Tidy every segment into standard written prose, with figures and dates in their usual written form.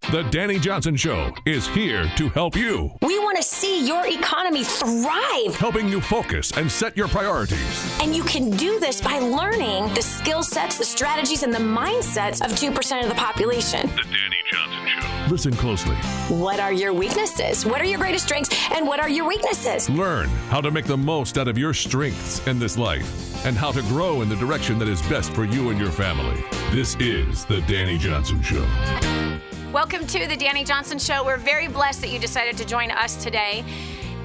The Dani Johnson Show is here to help you. We want to see your economy thrive. Helping you focus and set your priorities. And you can do this by learning the skill sets, the strategies, and the mindsets of 2% of the population. The Dani Johnson Show. Listen closely. What are your weaknesses? What are your greatest strengths? And what are your weaknesses? Learn how to make the most out of your strengths in this life and how to grow in the direction that is best for you and your family. This is The Dani Johnson Show. Welcome to The Dani Johnson Show. We're very blessed that you decided to join us today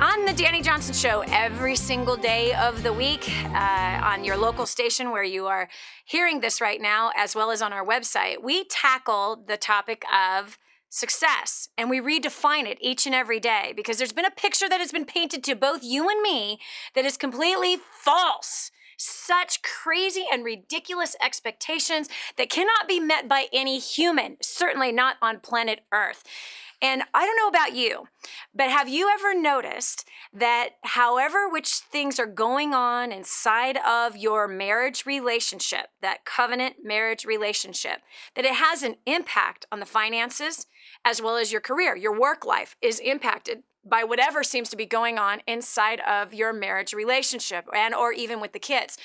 on The Dani Johnson Show every single day of the week on your local station where you are hearing this right now, as well as on our website. We tackle the topic of success, and we redefine it each and every day because there's been a picture that has been painted to both you and me that is completely false. Such crazy and ridiculous expectations that cannot be met by any human, certainly not on planet Earth. And I don't know about you, but have you ever noticed that however which things are going on inside of your marriage relationship, that covenant marriage relationship, that it has an impact on the finances as well as your career? Your work life is impacted by whatever seems to be going on inside of your marriage relationship and or even with the kids.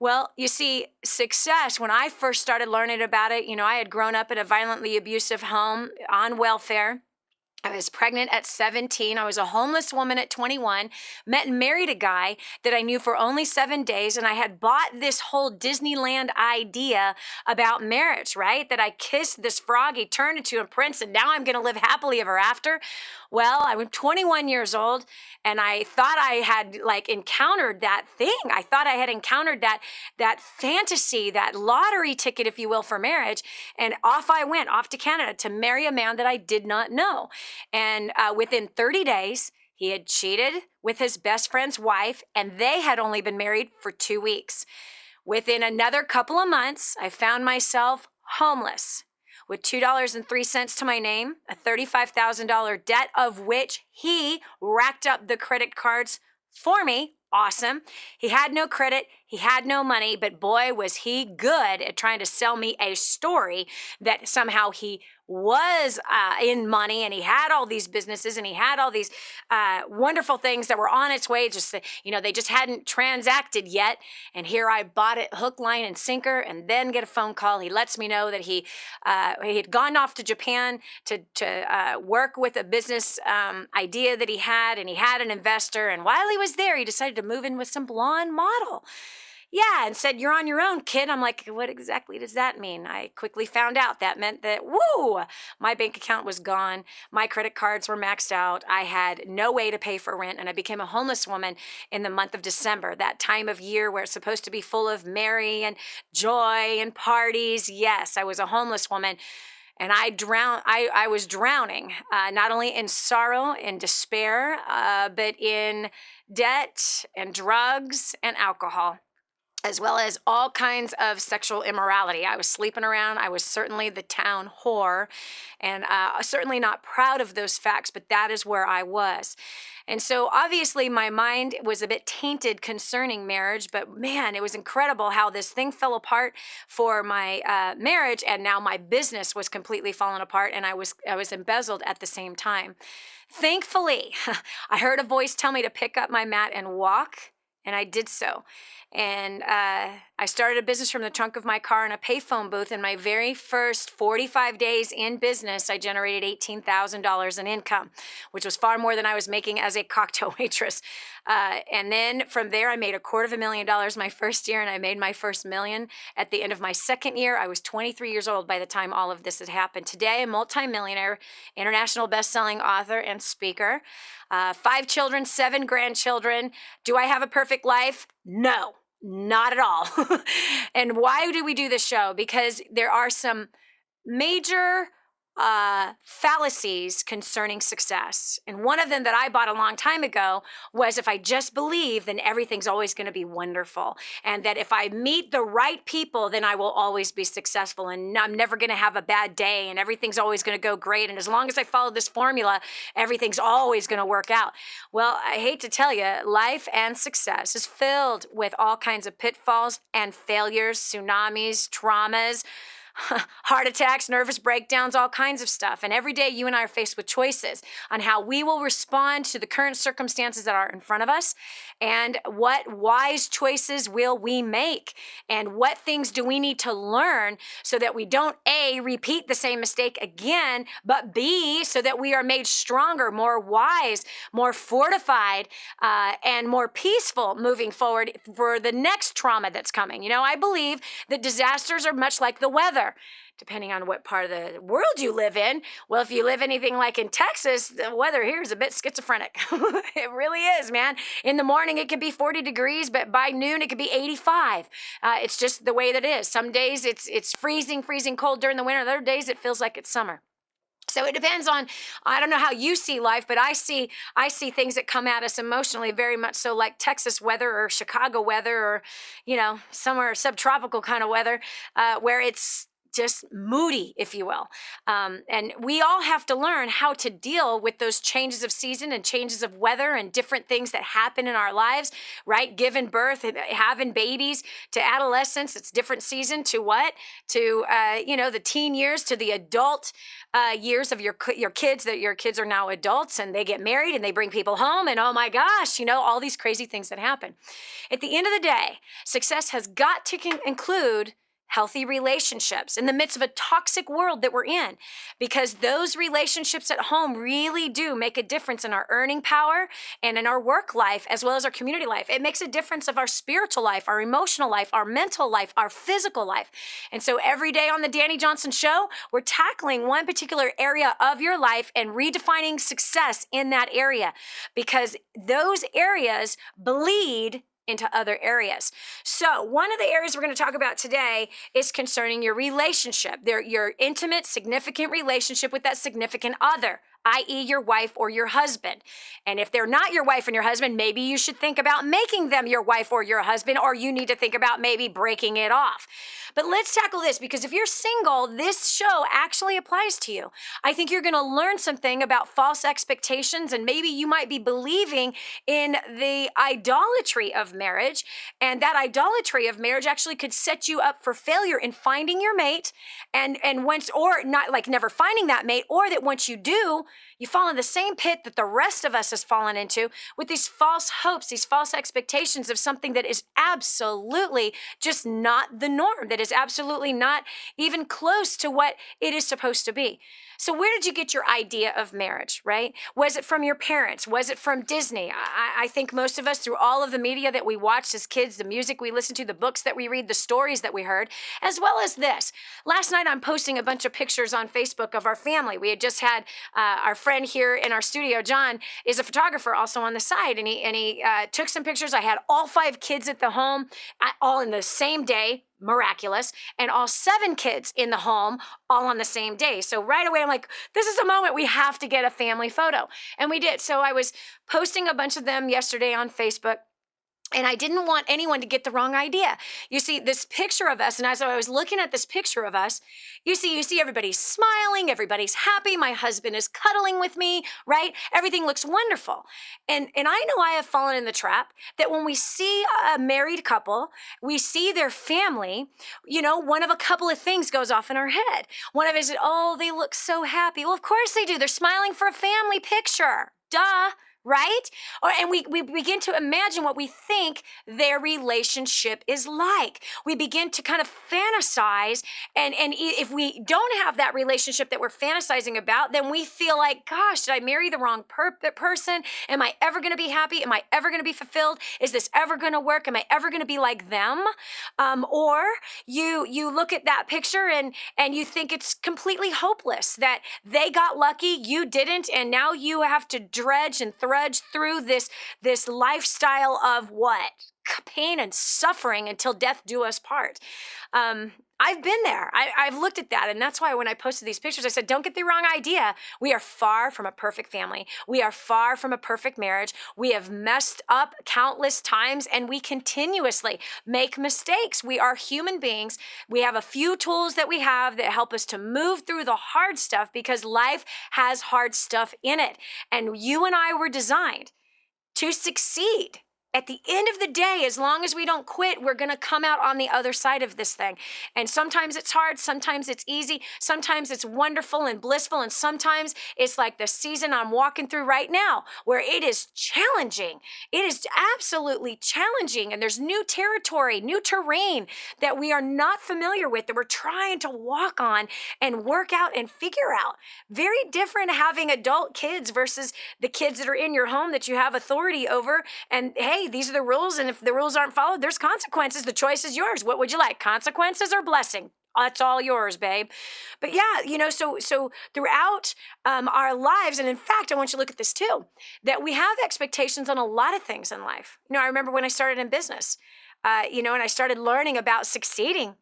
Well, you see, success, when I first started learning about it, I had grown up in a violently abusive home on welfare. I was pregnant at 17. I was a homeless woman at 21, met and married a guy that I knew for only 7 days. And I had bought this whole Disneyland idea about marriage, right? That I kissed this frog, he turned into a prince, and now I'm going to live happily ever after. Well, I was 21 years old, and I thought I had encountered that thing. I thought I had encountered that fantasy, that lottery ticket, if you will, for marriage. And off I went, off to Canada to marry a man that I did not know. And within 30 days, he had cheated with his best friend's wife, and they had only been married for 2 weeks. Within another couple of months, I found myself homeless with $2.03 to my name, a $35,000 debt of which he racked up the credit cards for me. Awesome. He had no credit, he had no money, but boy, was he good at trying to sell me a story that somehow he was in money and he had all these businesses and he had all these wonderful things that were on its way. Just that, they just hadn't transacted yet. And here I bought it hook, line, and sinker, and then get a phone call. He lets me know that he had gone off to Japan to work with a business idea that he had, and he had an investor. And while he was there, he decided to move in with some blonde model. Yeah, and said, "You're on your own, kid." I'm like, what exactly does that mean? I quickly found out that meant that, my bank account was gone. My credit cards were maxed out. I had no way to pay for rent, and I became a homeless woman in the month of December, that time of year where it's supposed to be full of merry and joy and parties. Yes, I was a homeless woman. And I was drowning, not only in sorrow and despair, but in debt and drugs and alcohol, as well as all kinds of sexual immorality. I was sleeping around. I was certainly the town whore, and certainly not proud of those facts, but that is where I was. And so obviously my mind was a bit tainted concerning marriage, but man, it was incredible how this thing fell apart for my marriage, and now my business was completely falling apart, and I was embezzled at the same time. Thankfully, I heard a voice tell me to pick up my mat and walk, and I did so. And I started a business from the trunk of my car in a payphone booth. In my very first 45 days in business, I generated $18,000 in income, which was far more than I was making as a cocktail waitress. And then from there, I made $250,000 my first year, and I made my first million at the end of my second year. I was 23 years old by the time all of this had happened. Today, a multimillionaire, international best-selling author and speaker, 5 children, 7 grandchildren. Do I have a perfect life? No. Not at all. And why do we do this show? Because there are some major fallacies concerning success. And one of them that I bought a long time ago was, if I just believe, then everything's always going to be wonderful. And that if I meet the right people, then I will always be successful. And I'm never going to have a bad day. And everything's always going to go great. And as long as I follow this formula, everything's always going to work out. Well, I hate to tell you, life and success is filled with all kinds of pitfalls and failures, tsunamis, traumas, heart attacks, nervous breakdowns, all kinds of stuff. And every day you and I are faced with choices on how we will respond to the current circumstances that are in front of us, and what wise choices will we make, and what things do we need to learn so that we don't A, repeat the same mistake again, but B, so that we are made stronger, more wise, more fortified, and more peaceful moving forward for the next trauma that's coming. You know, I believe that disasters are much like the weather. Depending on what part of the world you live in. Well, if you live anything like in Texas, the weather here is a bit schizophrenic. It really is, man. In the morning, it could be 40 degrees, but by noon, it could be 85. It's just the way that it is. Some days it's freezing cold during the winter. Other days, it feels like it's summer. So it depends on, I don't know how you see life, but I see things that come at us emotionally very much so like Texas weather or Chicago weather or, you know, somewhere subtropical kind of weather where it's just moody, if you will. And we all have to learn how to deal with those changes of season and changes of weather and different things that happen in our lives, right? Giving birth, having babies, to adolescence, it's different season, to what? To, the teen years, to the adult years of your kids, that your kids are now adults and they get married and they bring people home and oh my gosh, you know, all these crazy things that happen. At the end of the day, success has got to include healthy relationships in the midst of a toxic world that we're in, because those relationships at home really do make a difference in our earning power and in our work life, as well as our community life. It makes a difference of our spiritual life, our emotional life, our mental life, our physical life. And so every day on the Dani Johnson Show, we're tackling one particular area of your life and redefining success in that area, because those areas bleed into other areas. So one of the areas we're going to talk about today is concerning your relationship, your intimate, significant relationship with that significant other, i.e. your wife or your husband. And if they're not your wife and your husband, maybe you should think about making them your wife or your husband, or you need to think about maybe breaking it off. But let's tackle this, because if you're single, this show actually applies to you. I think you're going to learn something about false expectations, and maybe you might be believing in the idolatry of marriage, and that idolatry of marriage actually could set you up for failure in finding your mate, and once, or not, like never finding that mate, or that once you do, you fall in the same pit that the rest of us has fallen into, with these false hopes, these false expectations of something that is absolutely just not the norm, that is absolutely not even close to what it is supposed to be. So where did you get your idea of marriage, right? Was it from your parents? Was it from Disney? I think most of us, through all of the media that we watched as kids, the music we listened to, the books that we read, the stories that we heard, as well as this. Last night, I'm posting a bunch of pictures on Facebook of our family. We had just had our friend here in our studio, John, is a photographer also on the side, and he took some pictures. I had all 5 kids at the home, all in the same day. Miraculous. And all 7 kids in the home all on the same day. So right away, I'm like, this is a moment we have to get a family photo. And we did. So I was posting a bunch of them yesterday on Facebook. And I didn't want anyone to get the wrong idea. You see this picture of us, and as I was looking at this picture of us, you see everybody's smiling, everybody's happy, my husband is cuddling with me, right? Everything looks wonderful. And I know I have fallen in the trap that when we see a married couple, we see their family, you know, one of a couple of things goes off in our head. One of it is, oh, they look so happy. Well, of course they do. They're smiling for a family picture. Duh. Right? And we begin to imagine what we think their relationship is like. We begin to kind of fantasize, and if we don't have that relationship that we're fantasizing about, then we feel like, gosh, did I marry the wrong person? Am I ever going to be happy? Am I ever going to be fulfilled? Is this ever going to work? Am I ever going to be like them? Or you look at that picture and you think it's completely hopeless, that they got lucky, you didn't, and now you have to dredge and thread through this lifestyle of what? Pain and suffering until death do us part. I've been there. I've looked at that. And that's why when I posted these pictures, I said, don't get the wrong idea. We are far from a perfect family. We are far from a perfect marriage. We have messed up countless times, and we continuously make mistakes. We are human beings. We have a few tools that we have that help us to move through the hard stuff, because life has hard stuff in it. And you and I were designed to succeed At the end of the day, as long as we don't quit, we're going to come out on the other side of this thing. And sometimes it's hard, sometimes it's easy, sometimes it's wonderful and blissful, and sometimes it's like the season I'm walking through right now, where it is challenging. It is absolutely challenging, and there's new territory, new terrain that we are not familiar with, that we're trying to walk on and work out and figure out. Very different having adult kids versus the kids that are in your home that you have authority over. And hey, these are the rules, and if the rules aren't followed, there's consequences. The choice is yours. What would you like, consequences or blessing? That's all yours, babe. But yeah, so throughout our lives, and in fact, I want you to look at this too, that we have expectations on a lot of things in life. I remember when I started in business, and I started learning about succeeding.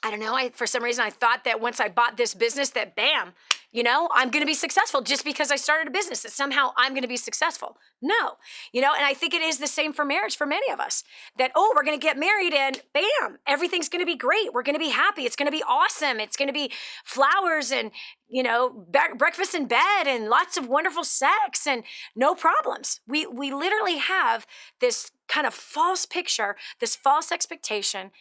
I don't know, for some reason, I thought that once I bought this business that bam, I'm going to be successful just because I started a business, that somehow I'm going to be successful. No, and I think it is the same for marriage for many of us, that, we're going to get married and bam, everything's going to be great. We're going to be happy. It's going to be awesome. It's going to be flowers and, breakfast in bed and lots of wonderful sex and no problems. We literally have this kind of false picture, this false expectation.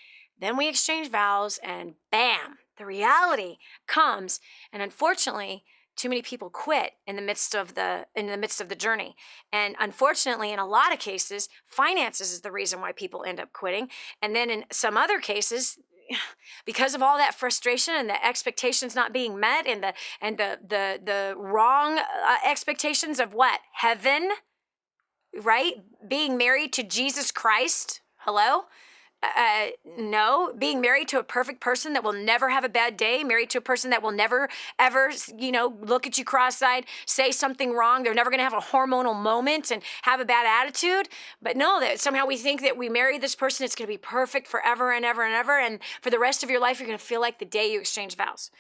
Then we exchange vows and bam, the reality comes. And unfortunately, too many people quit in the midst of the journey. And unfortunately, in a lot of cases, finances is the reason why people end up quitting. And then in some other cases, because of all that frustration and the expectations not being met and the wrong expectations of what? Heaven, right? Being married to Jesus Christ. Hello? No, being married to a perfect person that will never have a bad day, married to a person that will never, ever, look at you cross-eyed, say something wrong. They're never going to have a hormonal moment and have a bad attitude. But no, that somehow we think that we marry this person, it's going to be perfect forever and ever and ever. And for the rest of your life, you're going to feel like the day you exchange vows.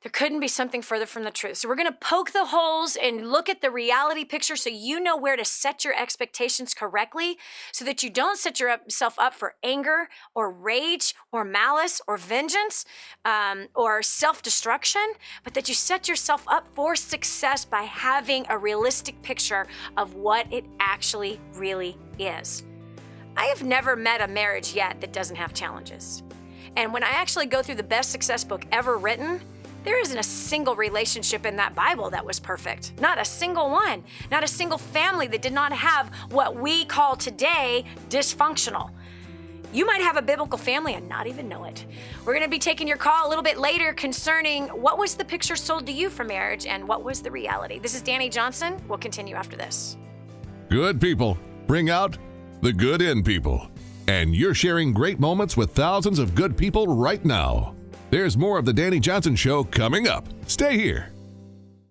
There couldn't be something further from the truth. So we're going to poke the holes and look at the reality picture so you know where to set your expectations correctly so that you don't set yourself up for anger or rage or malice or vengeance or self-destruction, but that you set yourself up for success by having a realistic picture of what it actually really is. I have never met a marriage yet that doesn't have challenges. And when I actually go through the best success book ever written, there isn't a single relationship in that Bible that was perfect. Not a single one. Not a single family that did not have what we call today dysfunctional. You might have a biblical family and not even know it. We're going to be taking your call a little bit later concerning what was the picture sold to you for marriage and what was the reality. This is Dani Johnson. We'll continue after this. Good people bring out the good in people. And you're sharing great moments with thousands of good people right now. There's more of the Dani Johnson Show coming up. Stay here.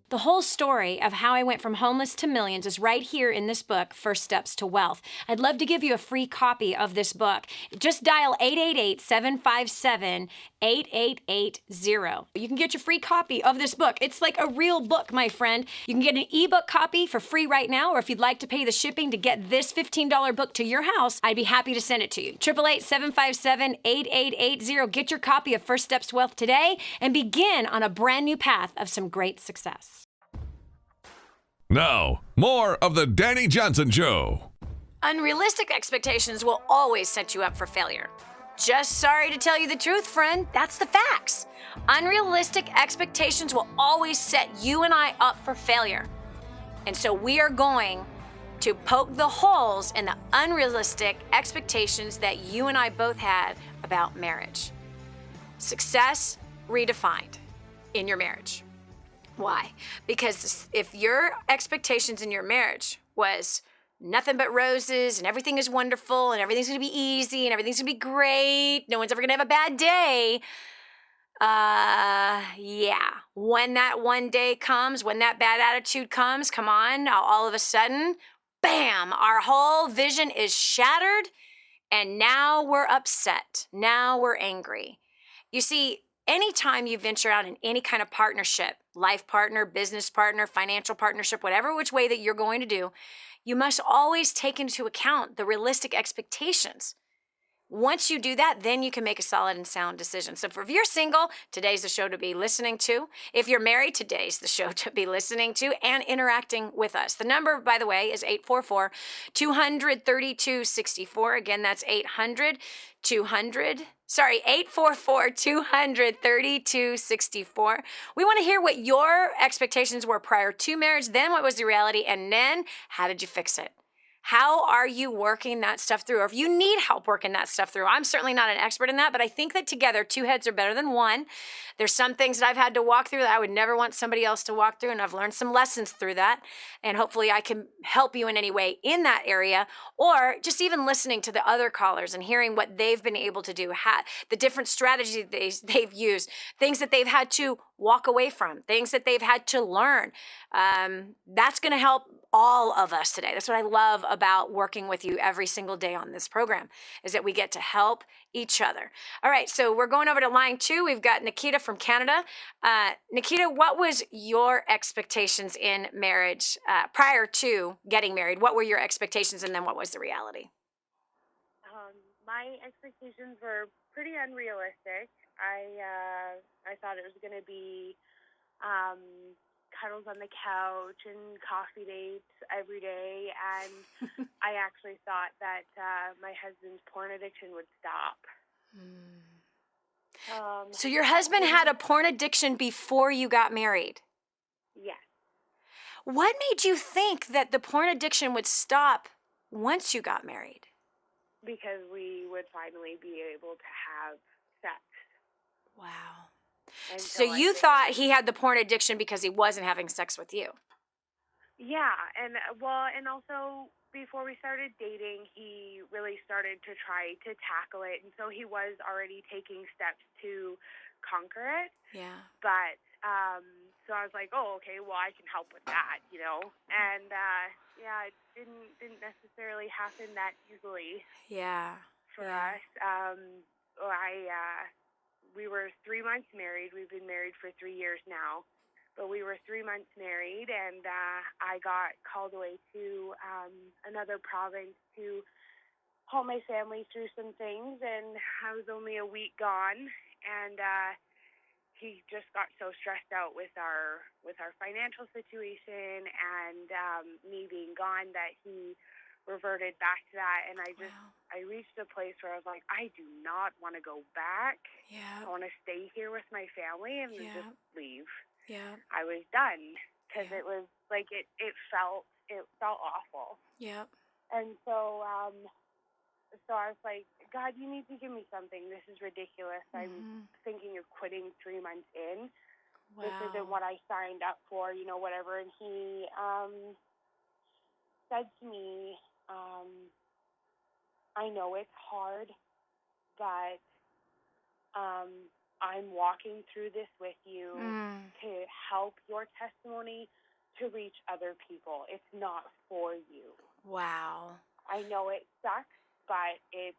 The whole story of how I went from homeless to millions is right here in this book, First Steps to Wealth. I'd love to give you a free copy of this book. Just dial 888-757-8880. You can get your free copy of this book. It's like a real book, my friend. You can get an ebook copy for free right now, or if you'd like to pay the shipping to get this $15 book to your house, I'd be happy to send it to you. 888-757-8880. Get your copy of First Steps to Wealth today and begin on a brand new path of some great success. Now, more of the Dani Johnson Show. Unrealistic expectations will always set you up for failure. Just sorry to tell you the truth, friend. That's the facts. Unrealistic expectations will always set you and I up for failure. And so we are going to poke the holes in the unrealistic expectations that you and I both had about marriage. Success redefined in your marriage. Why? Because if your expectations in your marriage was nothing but roses and everything is wonderful and everything's going to be easy and everything's going to be great, no one's ever going to have a bad day, when that one day comes, when that bad attitude comes, come on, all of a sudden, bam, our whole vision is shattered and now we're upset. Now we're angry. You see, anytime you venture out in any kind of partnership, life partner, business partner, financial partnership, whatever which way that you're going to do, you must always take into account the realistic expectations. Once you do that, then you can make a solid and sound decision. So if you're single, today's the show to be listening to. If you're married, today's the show to be listening to and interacting with us. The number, by the way, is 844-200-3264. Again, that's 844-200-3264. We want to hear what your expectations were prior to marriage, then what was the reality, and then how did you fix it? How are you working that stuff through? Or if you need help working that stuff through, I'm certainly not an expert in that, but I think that together, two heads are better than one. There's some things that I've had to walk through that I would never want somebody else to walk through, and I've learned some lessons through that. And hopefully I can help you in any way in that area, or just even listening to the other callers and hearing what they've been able to do, the different strategies they've used, things that they've had to walk away from, things that they've had to learn. That's going to help all of us today. That's what I love about working with you every single day on this program, is that we get to help each other. All right, so we're going over to line 2. We've got Nikita from Canada. Nikita, what was your expectations in marriage prior to getting married? What were your expectations, and then what was the reality? My expectations were pretty unrealistic. I thought it was going to be cuddles on the couch and coffee dates every day, and I actually thought that my husband's porn addiction would stop. So your husband had a porn addiction before you got married? Yes. What made you think that the porn addiction would stop once you got married? Because we would finally be able to have sex. Wow. And so you thought he had the porn addiction because he wasn't having sex with you? Yeah, and also before we started dating, he really started to try to tackle it, and so he was already taking steps to conquer it. Yeah. But so I was like, oh, okay, well, I can help with that, you know. And it didn't necessarily happen that easily. Yeah. For us, we were 3 months married. We've been married for 3 years now. But we were 3 months married, and I got called away to another province to help my family through some things, and I was only a week gone, and he just got so stressed out with our financial situation and me being gone that he reverted back to that, and I reached a place where I was like, I do not want to go back. Yeah. I want to stay here with my family and just leave. Yeah. I was done because it was like it felt awful. Yeah. And so I was like, God, you need to give me something. This is ridiculous. I'm thinking of quitting 3 months in. Wow. This isn't what I signed up for, you know, whatever. And he said to me, I know it's hard, but I'm walking through this with you to help your testimony to reach other people. It's not for you. Wow. I know it sucks, but it's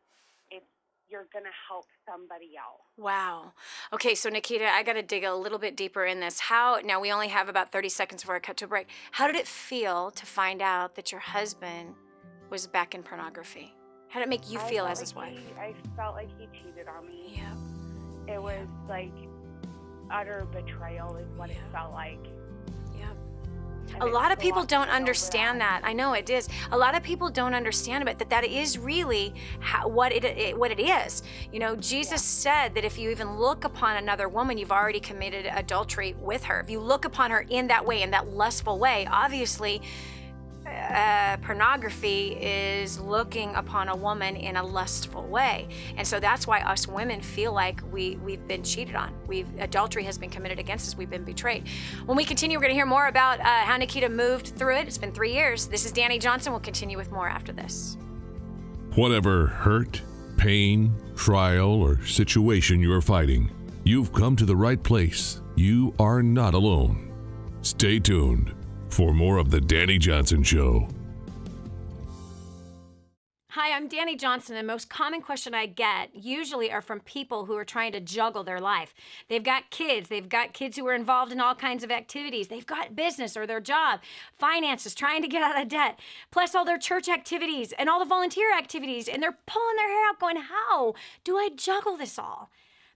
you're going to help somebody else. Wow. Okay, so Nikita, I got to dig a little bit deeper in this. Now we only have about 30 seconds before I cut to a break. How did it feel to find out that your husband was back in pornography? How did it make you feel as his wife? I felt like he cheated on me. Yeah. It was like utter betrayal is what it felt like. Yep. And A lot of took people lot to don't get over understand that. I know it is. A lot of people don't understand about that is really what it is. You know, Jesus said that if you even look upon another woman, you've already committed adultery with her. If you look upon her in that way, in that lustful way, obviously pornography is looking upon a woman in a lustful way. And so that's why us women feel like we've been cheated on. Adultery has been committed against us. We've been betrayed. When we continue, we're going to hear more about how Nikita moved through it. It's been 3 years. This is Dani Johnson. We'll continue with more after this. Whatever hurt, pain, trial, or situation you're fighting, you've come to the right place. You are not alone. Stay tuned for more of the Dani Johnson Show. Hi, I'm Dani Johnson, and the most common question I get usually are from people who are trying to juggle their life. They've got kids who are involved in all kinds of activities. They've got business or their job, finances, trying to get out of debt, plus all their church activities and all the volunteer activities, and they're pulling their hair out going, how do I juggle this all?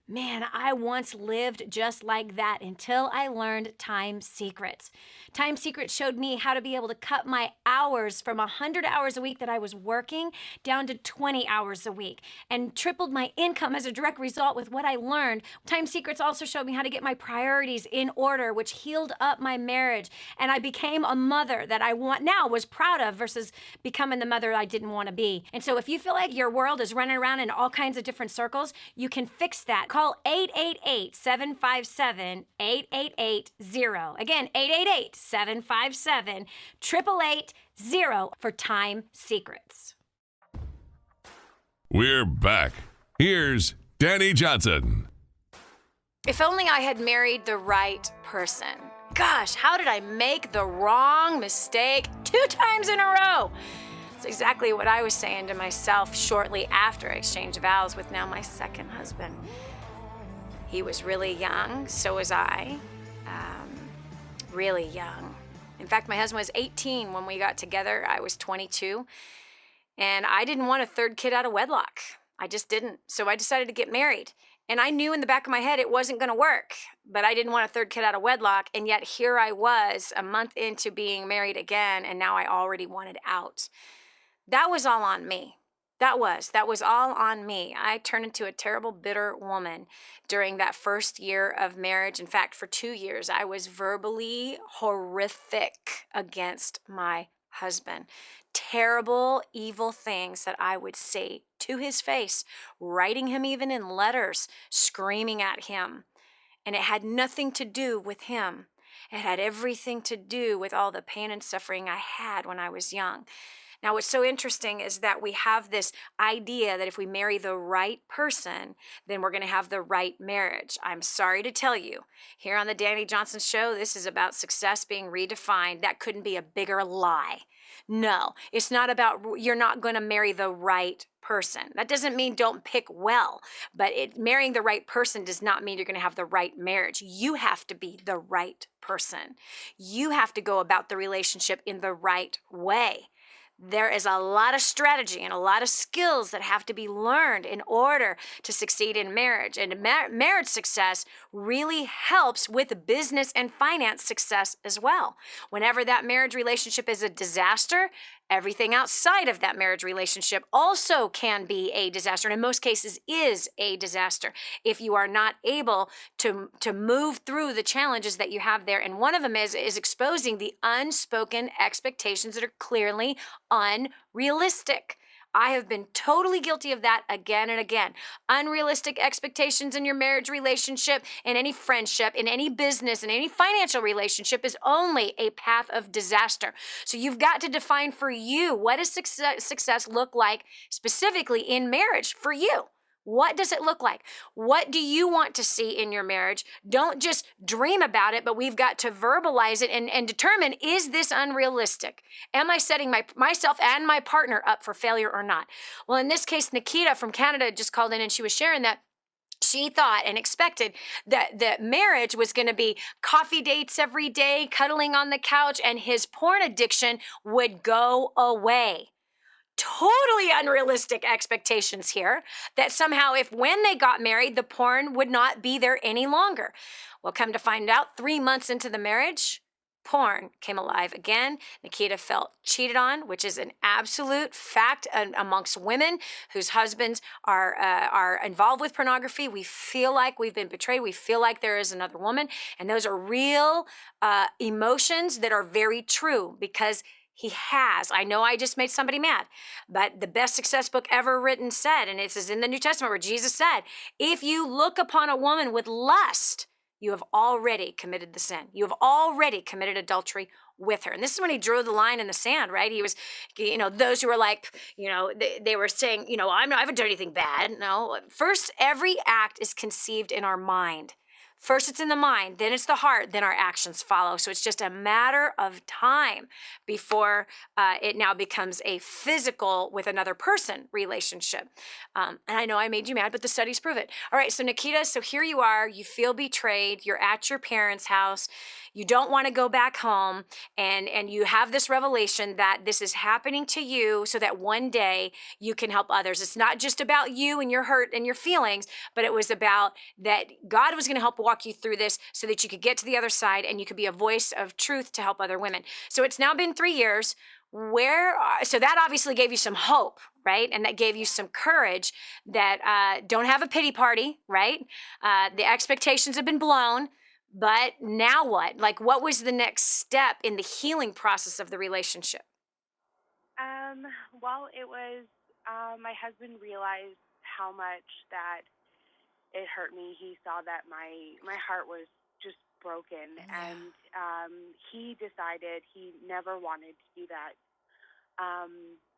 Man, I once lived just like that until I learned Time Secrets. Time Secrets showed me how to be able to cut my hours from 100 hours a week that I was working down to 20 hours a week and tripled my income as a direct result with what I learned. Time Secrets also showed me how to get my priorities in order, which healed up my marriage. And I became a mother that I was proud of versus becoming the mother I didn't want to be. And so if you feel like your world is running around in all kinds of different circles, you can fix that. Call 888-757-8880. Again, 888-757-8880 for Time Secrets. We're back. Here's Dani Johnson. If only I had married the right person. Gosh, how did I make the wrong mistake 2 times in a row? It's exactly what I was saying to myself shortly after I exchanged vows with now my second husband. He was really young, so was I. Really young. In fact, my husband was 18 when we got together. I was 22. And I didn't want a third kid out of wedlock. I just didn't. So I decided to get married. And I knew in the back of my head it wasn't going to work. But I didn't want a third kid out of wedlock. And yet here I was a month into being married again. And now I already wanted out. That was all on me. That was all on me. I turned into a terrible, bitter woman during that first year of marriage. In fact, for 2 years, I was verbally horrific against my husband. Terrible, evil things that I would say to his face, writing him even in letters, screaming at him. And it had nothing to do with him. It had everything to do with all the pain and suffering I had when I was young. Now, what's so interesting is that we have this idea that if we marry the right person, then we're going to have the right marriage. I'm sorry to tell you, here on the Dani Johnson Show, this is about success being redefined. That couldn't be a bigger lie. No, it's not about you're not going to marry the right person. That doesn't mean don't pick well, but marrying the right person does not mean you're going to have the right marriage. You have to be the right person. You have to go about the relationship in the right way. There is a lot of strategy and a lot of skills that have to be learned in order to succeed in marriage. And marriage success really helps with business and finance success as well. Whenever that marriage relationship is a disaster, everything outside of that marriage relationship also can be a disaster, and in most cases is a disaster if you are not able to move through the challenges that you have there. And one of them is exposing the unspoken expectations that are clearly unrealistic. I have been totally guilty of that again and again. Unrealistic expectations in your marriage relationship, in any friendship, in any business, in any financial relationship is only a path of disaster. So you've got to define for you, what does success look like specifically in marriage for you? What does it look like? What do you want to see in your marriage? Don't just dream about it, but we've got to verbalize it and determine, is this unrealistic? Am I setting myself and my partner up for failure or not? Well, in this case, Nikita from Canada just called in and she was sharing that she thought and expected that marriage was going to be coffee dates every day, cuddling on the couch, and his porn addiction would go away. Totally unrealistic expectations here that somehow when they got married, the porn would not be there any longer. Well, come to find out, 3 months into the marriage, porn came alive again. Nikita felt cheated on, which is an absolute fact amongst women whose husbands are involved with pornography. We feel like we've been betrayed. We feel like there is another woman. And those are real emotions that are very true because I know I just made somebody mad, but the best success book ever written said, and it is in the New Testament where Jesus said, if you look upon a woman with lust, you have already committed the sin. You have already committed adultery with her. And this is when he drew the line in the sand, right? He was, those who were like, they were saying, I haven't done anything bad. No, first, every act is conceived in our mind. First it's in the mind, then it's the heart, then our actions follow. So it's just a matter of time before it now becomes a physical with another person relationship. And I know I made you mad, but the studies prove it. All right, so Nikita, so here you are, you feel betrayed, you're at your parents' house, you don't want to go back home, and you have this revelation that this is happening to you so that one day you can help others. It's not just about you and your hurt and your feelings, but it was about that God was going to help walk you through this so that you could get to the other side and you could be a voice of truth to help other women. So it's now been 3 years. So that obviously gave you some hope, right? And that gave you some courage that don't have a pity party, right? The expectations have been blown. But now what? Like, what was the next step in the healing process of the relationship? Well, it was my husband realized how much that it hurt me. He saw that my heart was just broken, and he decided he never wanted to do that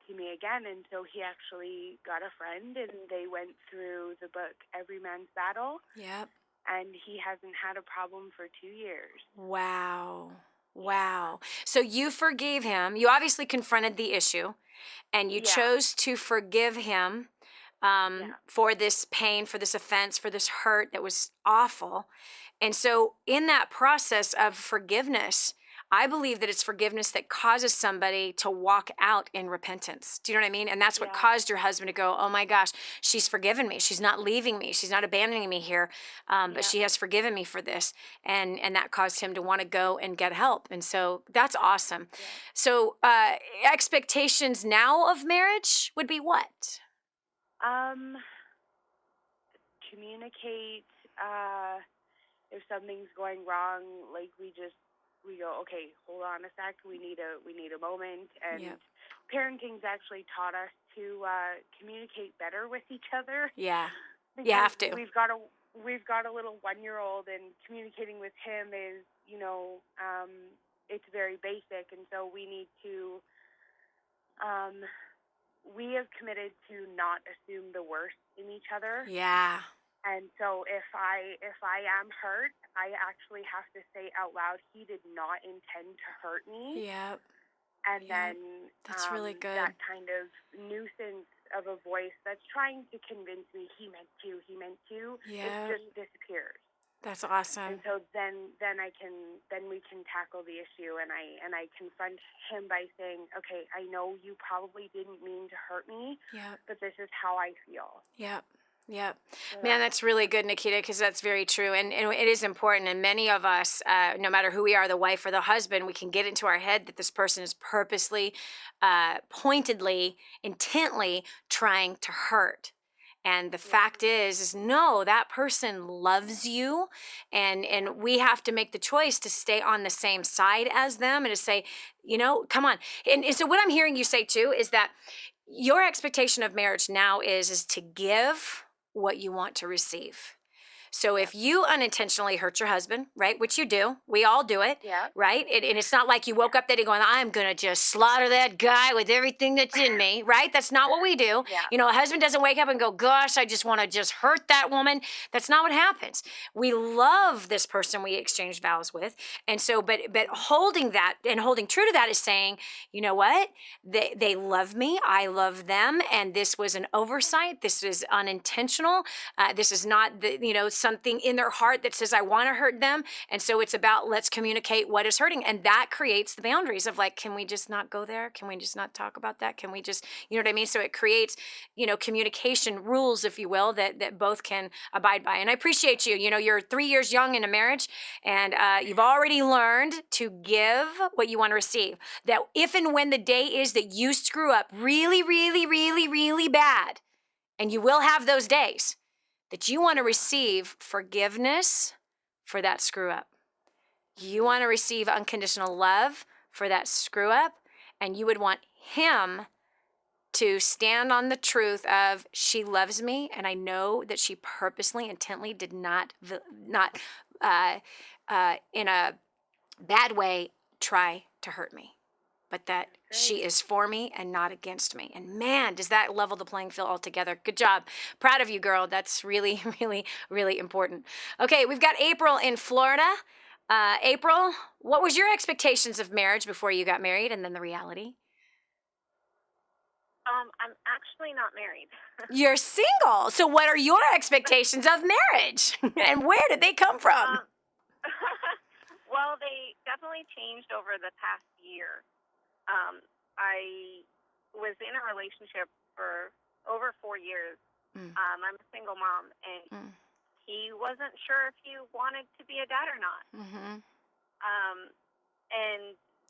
to me again. And so he actually got a friend, and they went through the book Every Man's Battle. Yep. And he hasn't had a problem for 2 years. Wow. Wow. So you forgave him. You obviously confronted the issue, and you chose to forgive him for this pain, for this offense, for this hurt that was awful. And so in that process of forgiveness, I believe that it's forgiveness that causes somebody to walk out in repentance. Do you know what I mean? And that's what caused your husband to go, oh my gosh, she's forgiven me. She's not leaving me. She's not abandoning me here. But she has forgiven me for this. And that caused him to want to go and get help. And so that's awesome. Yeah. So expectations now of marriage would be what? Communicate. If something's going wrong, like we go, okay, hold on a sec. We need a moment. And parenting's actually taught us to communicate better with each other. Yeah, you have to. We've got a little 1-year-old, and communicating with him is, it's very basic. And so we need to. We have committed to not assume the worst in each other. Yeah. And so if I am hurt, I actually have to say out loud, he did not intend to hurt me. Yep. And then that's really good. That kind of nuisance of a voice that's trying to convince me he meant to, it just disappears. That's awesome. And so then we can tackle the issue, and I confront him by saying, okay, I know you probably didn't mean to hurt me, but this is how I feel. Yep. Yep. Man, that's really good, Nikita, because that's very true. And it is important. And many of us, no matter who we are, the wife or the husband, we can get into our head that this person is purposely, pointedly, intently trying to hurt. And the fact is no, that person loves you. And we have to make the choice to stay on the same side as them and to say, come on. And so what I'm hearing you say too is that your expectation of marriage now is to give what you want to receive. So if you unintentionally hurt your husband, right, which you do, we all do it, right? And it's not like you woke up that day going, I'm going to just slaughter that guy with everything that's in me, right? That's not what we do. Yeah. A husband doesn't wake up and go, gosh, I just want to just hurt that woman. That's not what happens. We love this person we exchanged vows with. And so, but holding that and holding true to that is saying, you know what? They love me. I love them. And this was an oversight. This is unintentional. This is not, something in their heart that says, I want to hurt them. And so it's about, let's communicate what is hurting. And that creates the boundaries of like, can we just not go there? Can we just not talk about that? Can we just, you know what I mean? So it creates, communication rules, if you will, that both can abide by. And I appreciate you. You're 3 years young in a marriage, and you've already learned to give what you want to receive. That if and when the day is that you screw up really, really, really, really bad, and you will have those days, that you want to receive forgiveness for that screw up. You want to receive unconditional love for that screw up, and you would want him to stand on the truth of, she loves me, and I know that she purposely, intently did not in a bad way try to hurt me. but that she is for me and not against me. And man, does that level the playing field altogether. Good job. Proud of you, girl. That's really, really, really important. Okay, we've got April in Florida. April, what was your expectations of marriage before you got married and then the reality? I'm actually not married. You're single. So what are your expectations of marriage? And where did they come from? Well, they definitely changed over the past year. I was in a relationship for over 4 years. I'm a single mom, and he wasn't sure if he wanted to be a dad or not.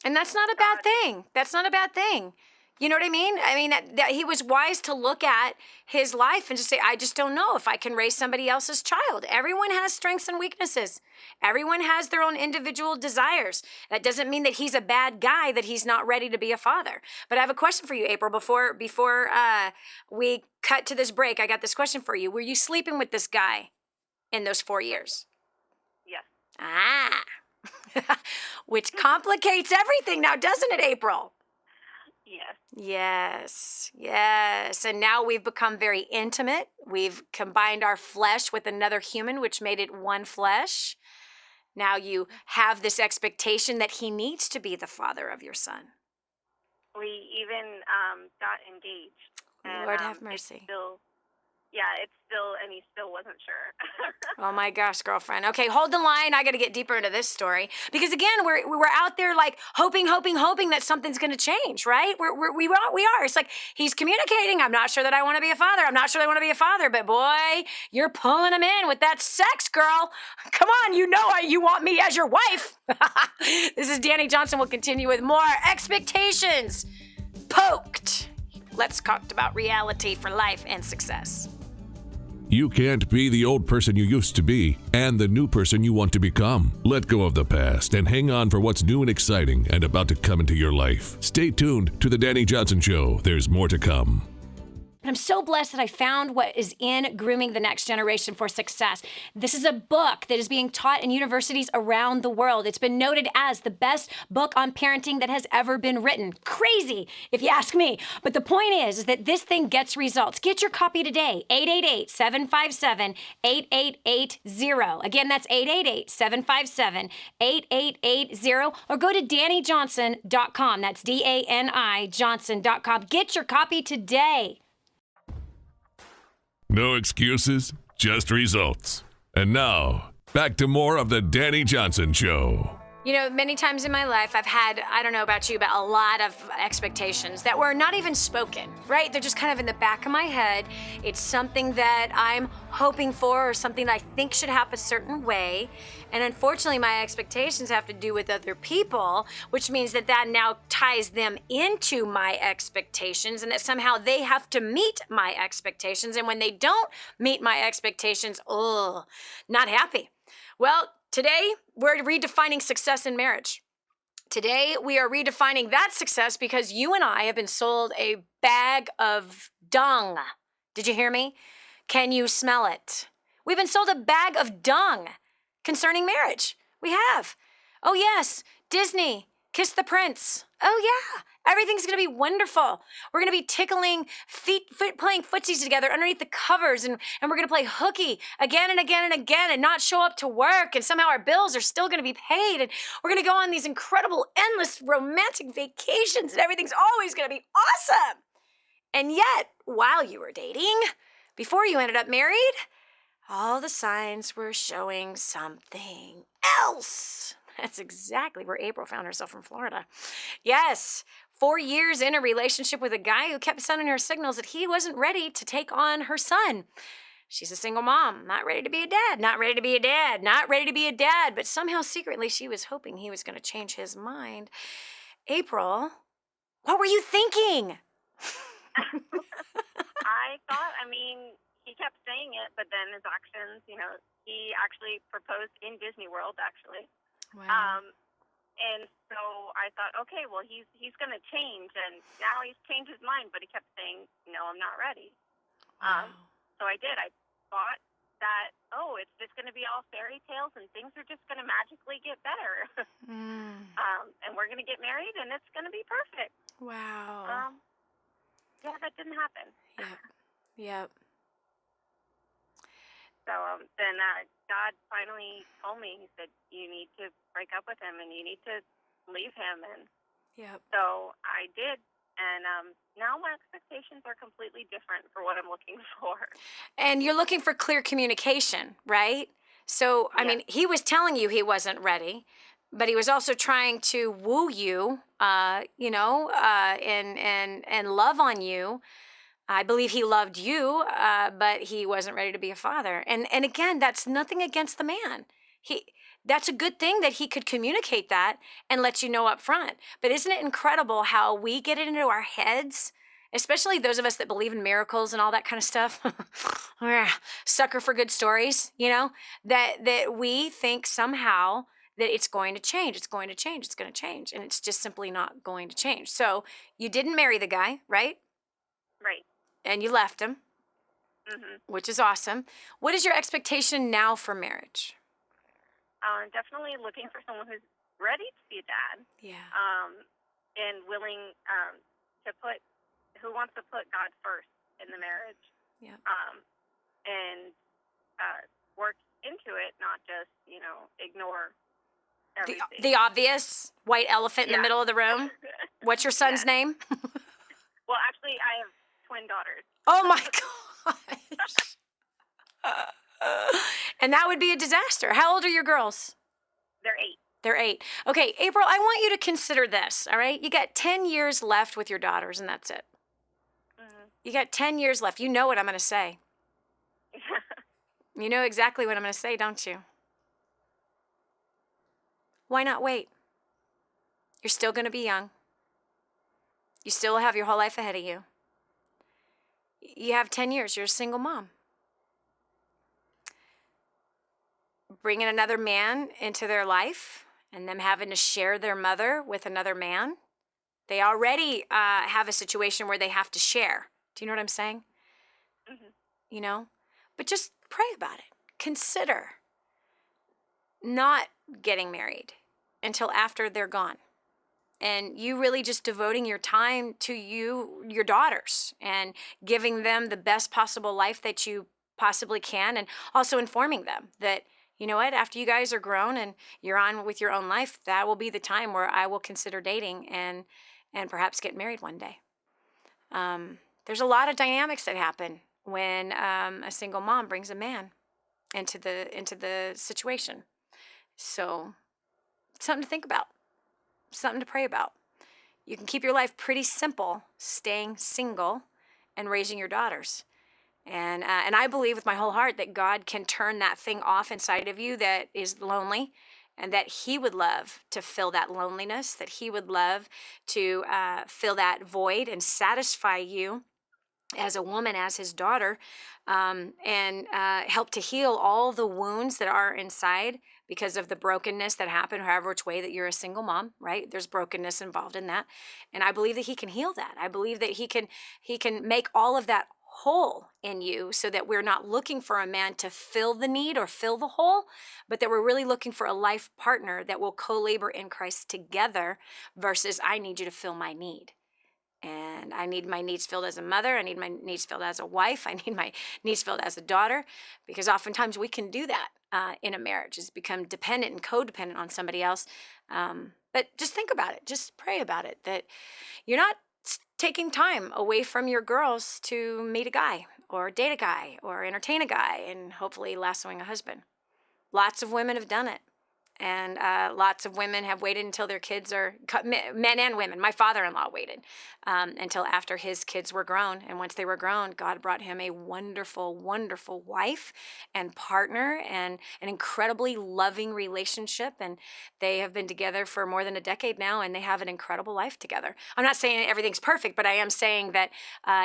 And that's not a bad thing. That's not a bad thing. You know what I mean? I mean, that he was wise to look at his life and just say, I just don't know if I can raise somebody else's child. Everyone has strengths and weaknesses. Everyone has their own individual desires. That doesn't mean that he's a bad guy, that he's not ready to be a father. But I have a question for you, April. Before we cut to this break, I got this question for you. Were you sleeping with this guy in those 4 years? Yes. Ah, which complicates everything now, doesn't it, April? Yes. Yes, yes. And now we've become very intimate. We've combined our flesh with another human, which made it one flesh. Now you have this expectation that he needs to be the father of your son. We even got engaged. And, Lord have mercy. And he still wasn't sure. Oh my gosh, girlfriend. Okay, hold the line. I got to get deeper into this story because again, we're out there like hoping that something's going to change, right? We are. It's like he's communicating. I'm not sure that I want to be a father. I'm not sure I want to be a father, but boy, you're pulling him in with that sex, girl. Come on, you know you want me as your wife. This is Dani Johnson. We'll continue with more expectations poked. Let's talk about reality for life and success. You can't be the old person you used to be and the new person you want to become. Let go of the past and hang on for what's new and exciting and about to come into your life. Stay tuned to The Dani Johnson Show. There's more to come. I'm so blessed that I found what is in Grooming the Next Generation for Success. This is a book that is being taught in universities around the world. It's been noted as the best book on parenting that has ever been written. Crazy, if you ask me. But the point is that this thing gets results. Get your copy today, 888-757-8880. Again, that's 888-757-8880. Or go to DaniJohnson.com. That's DANI Johnson.com. Get your copy today. No excuses, just results. And now, back to more of The Dani Johnson Show. You know, many times in my life, I've had, I don't know about you, but a lot of expectations that were not even spoken, right? They're just kind of in the back of my head. It's something that I'm hoping for or something that I think should happen a certain way. And unfortunately, my expectations have to do with other people, which means that now ties them into my expectations and that somehow they have to meet my expectations. And when they don't meet my expectations, not happy. Well, today, we're redefining success in marriage. Today, we are redefining that success because you and I have been sold a bag of dung. Did you hear me? Can you smell it? We've been sold a bag of dung concerning marriage. We have. Oh, yes, Disney, Kiss the Prince. Oh, yeah. Everything's going to be wonderful. We're going to be tickling feet, playing footsies together underneath the covers, and we're going to play hooky again and again and again and not show up to work, and somehow our bills are still going to be paid, and we're going to go on these incredible, endless romantic vacations, and everything's always going to be awesome. And yet, while you were dating, before you ended up married, all the signs were showing something else. That's exactly where April found herself in Florida. Yes, 4 years in a relationship with a guy who kept sending her signals that he wasn't ready to take on her son. She's a single mom, not ready to be a dad, not ready to be a dad, not ready to be a dad, but somehow secretly she was hoping he was going to change his mind. April, what were you thinking? He kept saying it, but then his actions, he actually proposed in Disney World, actually. Wow. And so I thought, okay, well, he's going to change, and now he's changed his mind, but he kept saying, no, I'm not ready. Wow. So I did. I bought that, oh, it's just going to be all fairy tales and things are just going to magically get better. And we're going to get married and it's going to be perfect. Wow. Yeah, that didn't happen. Yep. So then God finally told me, he said, you need to break up with him and you need to leave him. And so I did. And now my expectations are completely different for what I'm looking for. And you're looking for clear communication, right? So, I mean, he was telling you he wasn't ready, but he was also trying to woo you, and love on you. I believe he loved you, but he wasn't ready to be a father. And again, that's nothing against the man. That's a good thing that he could communicate that and let you know up front. But isn't it incredible how we get it into our heads, especially those of us that believe in miracles and all that kind of stuff, sucker for good stories, that we think somehow that it's going to change, it's going to change, it's going to change. And it's just simply not going to change. So you didn't marry the guy, right? Right. And you left him, which is awesome. What is your expectation now for marriage? Definitely looking for someone who's ready to be a dad. Yeah. And willing who wants to put God first in the marriage. Yeah. And work into it, not just, ignore everything. The obvious white elephant in the middle of the room. What's your son's name? Well, actually, I have twin daughters. Oh my gosh. And that would be a disaster. How old are your girls? They're 8. Okay, April, I want you to consider this, all right? You got 10 years left with your daughters, and that's it. You got 10 years left. You know what I'm going to say. You know exactly what I'm going to say, don't you? Why not wait? You're still going to be young. You still have your whole life ahead of you. You have 10 years. You're a single mom. Bringing another man into their life and them having to share their mother with another man. They already have a situation where they have to share. Do you know what I'm saying? But just pray about it. Consider not getting married until after they're gone. And you really just devoting your time to your daughters, and giving them the best possible life that you possibly can, and also informing them that, you know what, after you guys are grown and you're on with your own life, that will be the time where I will consider dating and perhaps get married one day. There's a lot of dynamics that happen when a single mom brings a man into the situation. So, something to think about. Something to pray about. You can keep your life pretty simple, staying single and raising your daughters. And I believe with my whole heart that God can turn that thing off inside of you that is lonely, and that he would love to fill that loneliness, that he would love to fill that void and satisfy you as a woman, as his daughter, and help to heal all the wounds that are inside because of the brokenness that happened, however which way that you're a single mom, right? There's brokenness involved in that. And I believe that he can heal that. I believe that he can make all of that whole in you, so that we're not looking for a man to fill the need or fill the hole, but that we're really looking for a life partner that will co-labor in Christ together, versus I need you to fill my need. And I need my needs filled as a mother. I need my needs filled as a wife. I need my needs filled as a daughter, because oftentimes we can do that in a marriage, is become dependent and codependent on somebody else. But just think about it. Just pray about it, that you're not taking time away from your girls to meet a guy or date a guy or entertain a guy and hopefully lassoing a husband. Lots of women have done it. And lots of women have waited until their kids are, men and women. My father-in-law waited until after his kids were grown. And once they were grown, God brought him a wonderful, wonderful wife and partner, and an incredibly loving relationship. And they have been together for more than a decade now, and they have an incredible life together. I'm not saying everything's perfect, but I am saying that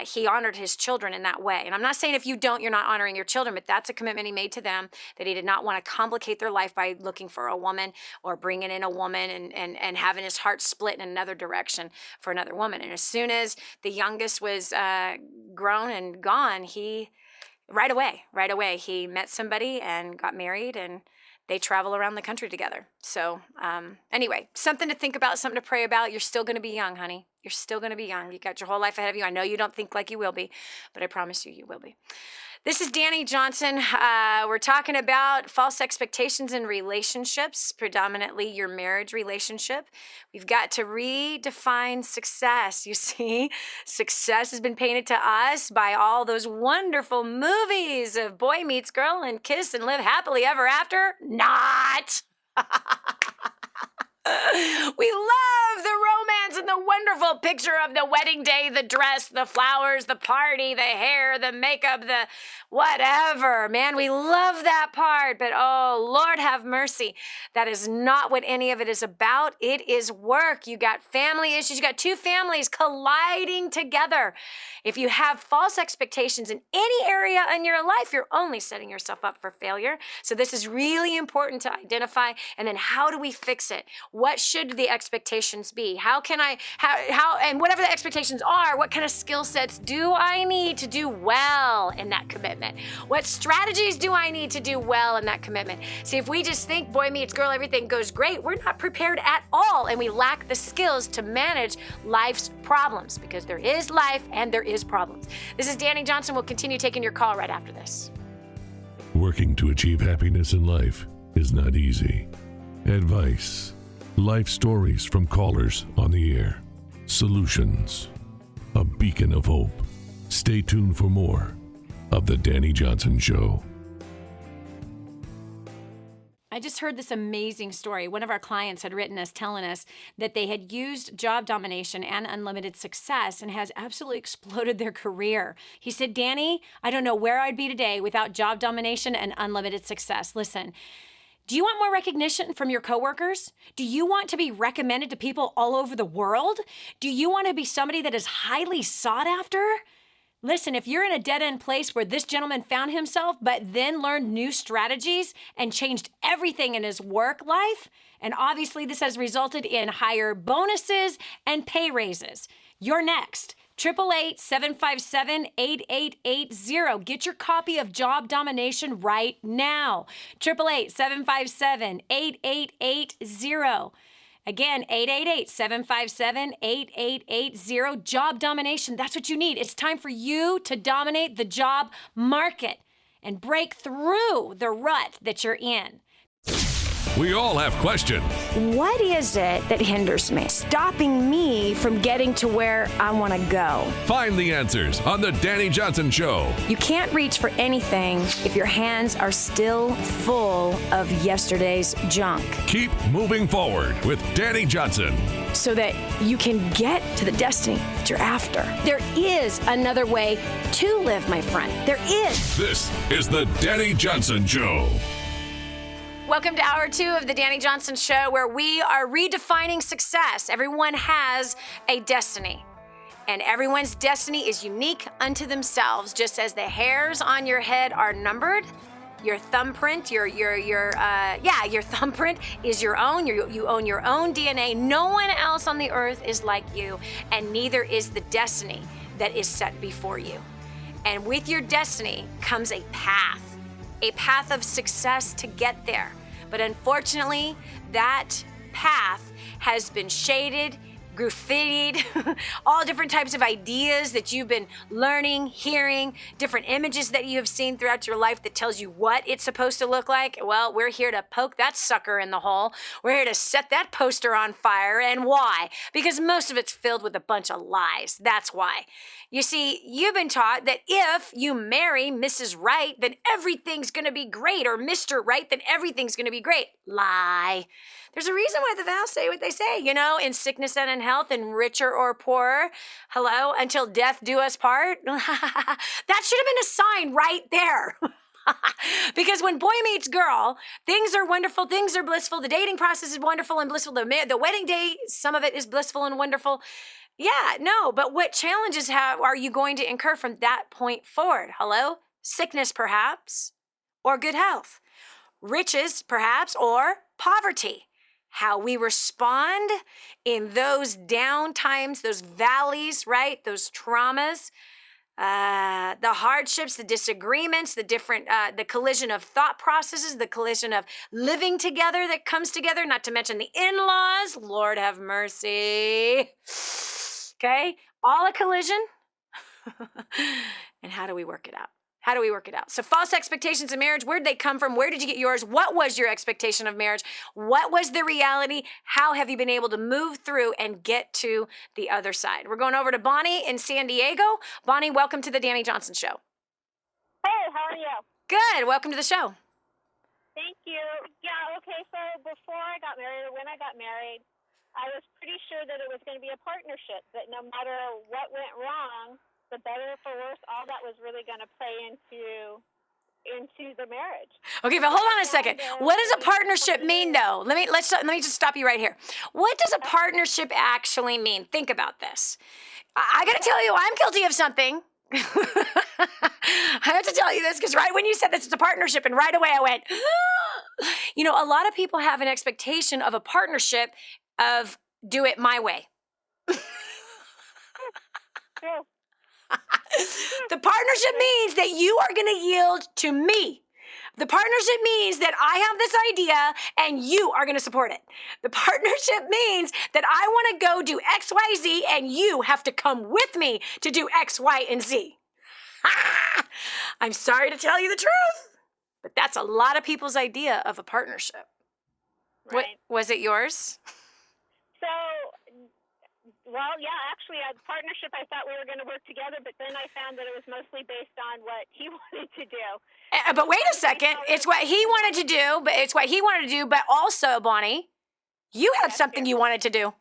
he honored his children in that way. And I'm not saying if you don't, you're not honoring your children, but that's a commitment he made to them, that he did not want to complicate their life by looking for a woman or bringing in a woman and having his heart split in another direction for another woman. And as soon as the youngest was grown and gone, he right away, he met somebody and got married, and they travel around the country together. So anyway, something to think about, something to pray about. You're still going to be young, honey. You're still going to be young. You got your whole life ahead of you. I know you don't think like you will be, but I promise you, you will be. This is Dani Johnson. We're talking about false expectations in relationships, predominantly your marriage relationship. We've got to redefine success. You see, success has been painted to us by all those wonderful movies of boy meets girl and kiss and live happily ever after. Not. We love the romance and the wonderful picture of the wedding day, the dress, the flowers, the party, the hair, the makeup, the whatever. Man, we love that part. But oh, Lord have mercy. That is not what any of it is about. It is work. You got family issues. You got two families colliding together. If you have false expectations in any area in your life, you're only setting yourself up for failure. So this is really important to identify. And then how do we fix it? What should the expectations be? How and whatever the expectations are, what kind of skill sets do I need to do well in that commitment? What strategies do I need to do well in that commitment? See, if we just think boy meets girl, everything goes great, we're not prepared at all, and we lack the skills to manage life's problems, because there is life and there is problems. This is Dani Johnson. We'll continue taking your call right after this. Working to achieve happiness in life is not easy. Advice, life stories from callers on the air, solutions, a beacon of hope. Stay tuned for more of The Dani Johnson Show. I just heard this amazing story. One of our clients had written us telling us that they had used job domination and unlimited success and has absolutely exploded their career. He said, Dani, I don't know where I'd be today without job domination and unlimited success. Listen, do you want more recognition from your coworkers? Do you want to be recommended to people all over the world? Do you want to be somebody that is highly sought after? Listen, if you're in a dead-end place where this gentleman found himself, but then learned new strategies and changed everything in his work life, and obviously this has resulted in higher bonuses and pay raises, you're next. 888-757-8880. Get your copy of Job Domination right now. 888-757-8880. Again, 888-757-8880. Job Domination. That's what you need. It's time for you to dominate the job market and break through the rut that you're in. We all have questions. What is it that hinders me, stopping me from getting to where I want to go? Find the answers on The Dani Johnson Show. You can't reach for anything if your hands are still full of yesterday's junk. Keep moving forward with Dani Johnson. So that you can get to the destiny that you're after. There is another way to live, my friend. There is. This is The Dani Johnson Show. Welcome to Hour 2 of the Dani Johnson Show, where we are redefining success. Everyone has a destiny, and everyone's destiny is unique unto themselves. Just as the hairs on your head are numbered, your thumbprint, your thumbprint is your own. You own your own DNA. No one else on the earth is like you, and neither is the destiny that is set before you. And with your destiny comes a path of success to get there. But unfortunately, that path has been shaded, graffitied, all different types of ideas that you've been learning, hearing, different images that you have seen throughout your life that tells you what it's supposed to look like. Well, we're here to poke that sucker in the hole. We're here to set that poster on fire. And why? Because most of it's filled with a bunch of lies. That's why. You see, you've been taught that if you marry Mrs. Right, then everything's going to be great, or Mr. Right, then everything's going to be great. Lie. There's a reason why the vows say what they say, in sickness and in health, in richer or poorer. Hello, until death do us part. That should have been a sign right there. Because when boy meets girl, things are wonderful, things are blissful, the dating process is wonderful and blissful, the wedding day, some of it is blissful and wonderful. Yeah, no, but what challenges are you going to incur from that point forward? Hello? Sickness, perhaps, or good health. Riches, perhaps, or poverty. How we respond in those down times, those valleys, right? Those traumas. the hardships, the disagreements, the different, the collision of thought processes, the collision of living together that comes together, not to mention the in-laws. Lord have mercy. Okay, all a collision. And how do we work it out? How do we work it out? So false expectations of marriage, where did they come from? Where did you get yours? What was your expectation of marriage? What was the reality? How have you been able to move through and get to the other side? We're going over to Bonnie in San Diego. Bonnie, welcome to the Dani Johnson Show. Hey, how are you? Good. Welcome to the show. Thank you. Yeah, okay, so before I got married, or when I got married, I was pretty sure that it was going to be a partnership, that no matter what went wrong, the better for worse, all that was really going to play into the marriage. Okay, but hold on a second. What does a partnership mean, though? Let me just stop you right here. What does a partnership actually mean? Think about this. I got to tell you, I'm guilty of something. I have to tell you this because right when you said this, it's a partnership, and right away I went, you know, a lot of people have an expectation of a partnership of do it my way. True. The partnership means that you are going to yield to me. The partnership means that I have this idea and you are going to support it. The partnership means that I want to go do X, Y, Z and you have to come with me to do X, Y, and Z. I'm sorry to tell you the truth, but that's a lot of people's idea of a partnership. Right. Was it yours? So, well, yeah, actually, partnership, I thought we were going to work together, but then I found that it was mostly based on what he wanted to do. But wait a second. It's what he wanted to do, but also, Bonnie, you had something you wanted to do.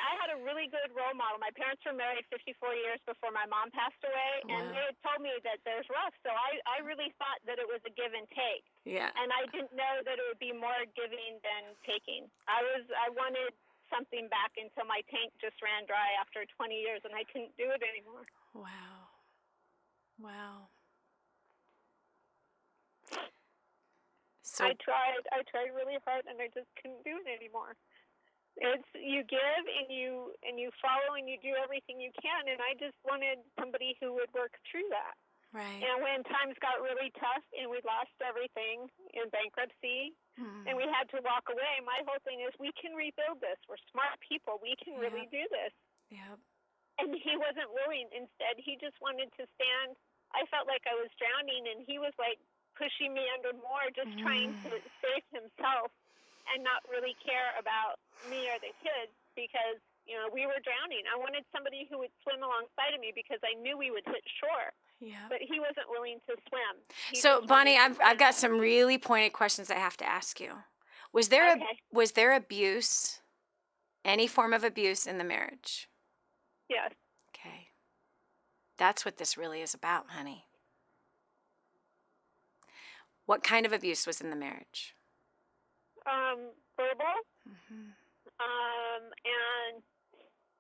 I had a really good role model. My parents were married 54 years before my mom passed away, and they had told me that there's rough. So I really thought that it was a give and take. Yeah. And I didn't know that it would be more giving than taking. I wanted something back until my tank just ran dry after 20 years, and I couldn't do it anymore. Wow. So I tried really hard, and I just couldn't do it anymore. It's you give and you follow and you do everything you can, and I just wanted somebody who would work through that. right. And when times got really tough and we lost everything in bankruptcy and we had to walk away, my whole thing is we can rebuild this. We're smart people. We can really do this. Yep. And he wasn't willing. Instead, he just wanted to stand. I felt like I was drowning, and he was like pushing me under more, just trying to save himself and not really care about me or the kids because, you know, we were drowning. I wanted somebody who would swim alongside of me because I knew we would hit shore. Yeah. But he wasn't willing to swim. So, Bonnie, I've got some really pointed questions I have to ask you. Was there abuse, any form of abuse in the marriage? Yes. Okay. That's what this really is about, honey. What kind of abuse was in the marriage? Verbal. And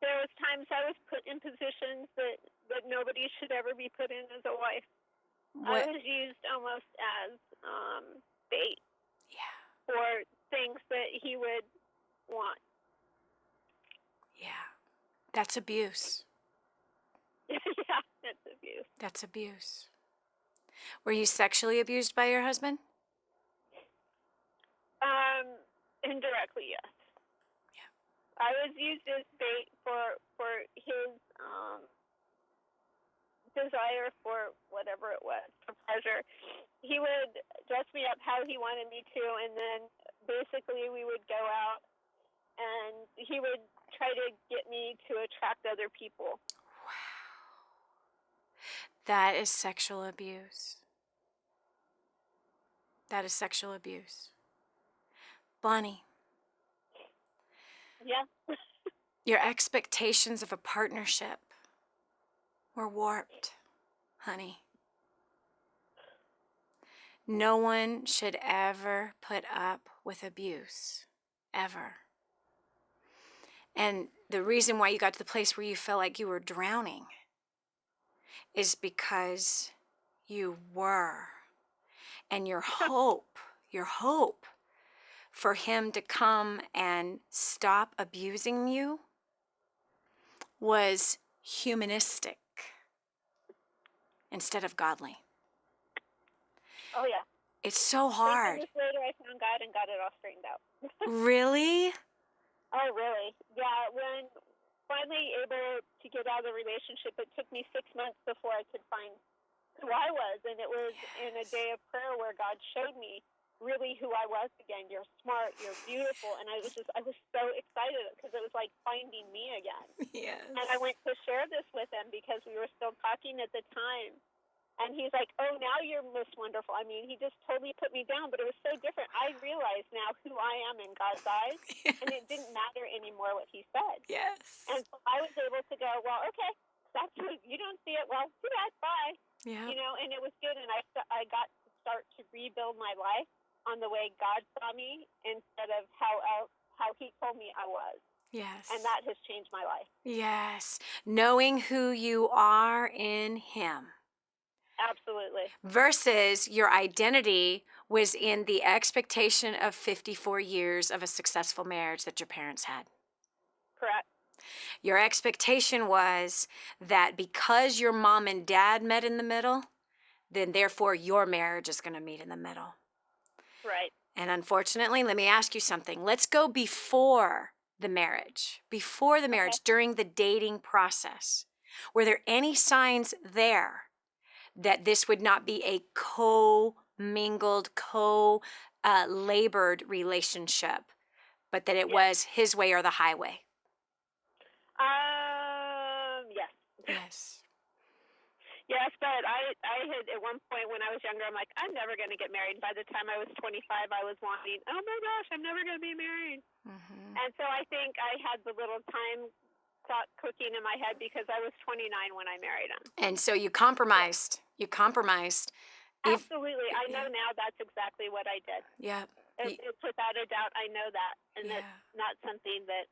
there was times I was put in positions that nobody should ever be put in as a wife. I was used almost as bait for things that he would want. Yeah. That's abuse. Yeah, that's abuse. That's abuse. Were you sexually abused by your husband? Indirectly, yes. Yeah. I was used as bait for his desire for whatever it was, for pleasure. He would dress me up how he wanted me to, and then basically we would go out, and he would try to get me to attract other people. Wow. That is sexual abuse. That is sexual abuse. Bonnie. Yeah. Your expectations of a partnership were warped, honey. No one should ever put up with abuse, ever. And the reason why you got to the place where you felt like you were drowning is because you were. And your hope for him to come and stop abusing you was humanistic instead of godly. Oh, yeah. It's so 20 hard. years later, I found God and got it all straightened out. Really? Oh, really? Yeah, when finally able to get out of the relationship, it took me 6 months before I could find who I was. And it was in a day of prayer where God showed me really who I was again. You're smart, you're beautiful. And I was so excited because it was like finding me again. Yes. And I went to share this with him because we were still talking at the time. And he's like, oh, now you're Miss Wonderful. I mean, he just totally put me down, but it was so different. I realized now who I am in God's eyes, Yes. and it didn't matter anymore what he said. Yes. And so I was able to go, well, okay, that's what, you don't see it. Well, too bad, bye. Yeah. You know, and it was good. And I got to start to rebuild my life on the way God saw me instead of how he told me I was. Yes. And that has changed my life. Yes. Knowing who you are in Him. Absolutely. Versus your identity was in the expectation of 54 years of a successful marriage that your parents had. Correct. Your expectation was that because your mom and dad met in the middle, then therefore your marriage is going to meet in the middle. Right. And unfortunately, let me ask you something. Let's go before the marriage. Before the marriage, during the dating process. Were there any signs there that this would not be a co-mingled, labored relationship, but that it was his way or the highway? Yes. Yes. Yes, but I had at one point when I was younger, I'm like, I'm never going to get married. By the time I was 25, I was wanting, oh my gosh, I'm never going to be married. Mm-hmm. And so I think I had the little time clock cooking in my head because I was 29 when I married him. And so you compromised. You compromised. Absolutely. I know now that's exactly what I did. Yeah. It's without a doubt, I know that. And Yeah. that's not something that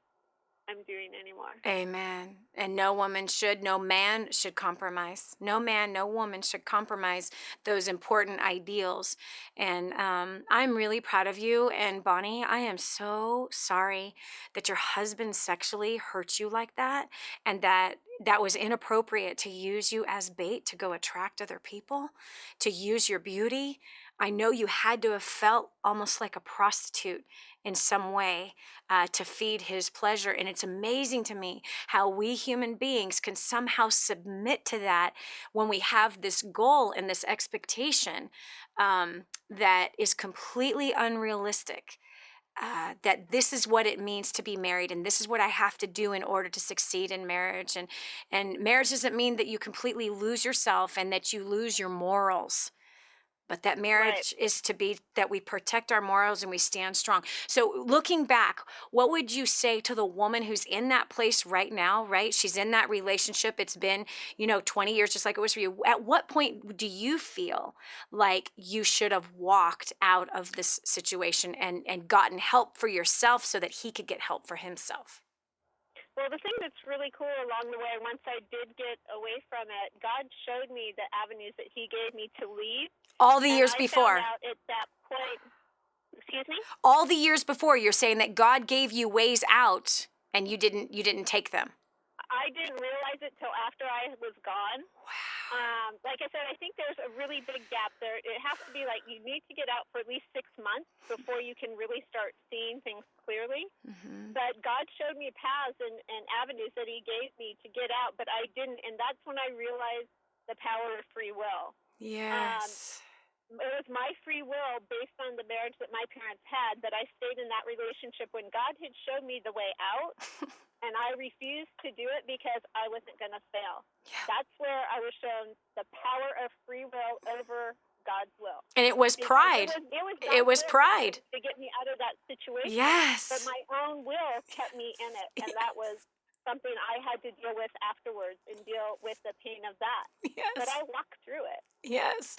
I'm doing anymore. Amen. And no woman should, no man should compromise. No man, no woman should compromise those important ideals. And I'm really proud of you. And Bonnie, I am so sorry that your husband sexually hurt you like that, and that was inappropriate to use you as bait to go attract other people, to use your beauty. I know you had to have felt almost like a prostitute in some way to feed his pleasure. And it's amazing to me how we human beings can somehow submit to that when we have this goal and this expectation that is completely unrealistic. That this is what it means to be married, and this is what I have to do in order to succeed in marriage. And marriage doesn't mean that you completely lose yourself and that you lose your morals. But that marriage is to be that we protect our morals and we stand strong. So looking back, what would you say to the woman who's in that place right now, right? She's in that relationship. It's been, 20 years, just like it was for you. At what point do you feel like you should have walked out of this situation and gotten help for yourself so that he could get help for himself? Well, the thing that's really cool along the way, once I did get away from it, God showed me the avenues that he gave me to leave. All the years before. I found out at that point, excuse me? All the years before, you're saying that God gave you ways out and you didn't take them. I didn't realize it till after I was gone. Wow. Like I said, I think there's a really big gap there. It has to be like you need to get out for at least 6 months before you can really start seeing things clearly. Mm-hmm. But God showed me paths and avenues that he gave me to get out, but I didn't. And that's when I realized the power of free will. Yes. It was my free will based on the marriage that my parents had that I stayed in that relationship when God had showed me the way out. And I refused to do it because I wasn't going to fail. Yeah. That's where I was shown the power of free will over God's will. And it was pride. It was pride. To get me out of that situation. Yes. But my own will kept me in it. And that was something I had to deal with afterwards and deal with the pain of that. Yes. But I walked through it. Yes.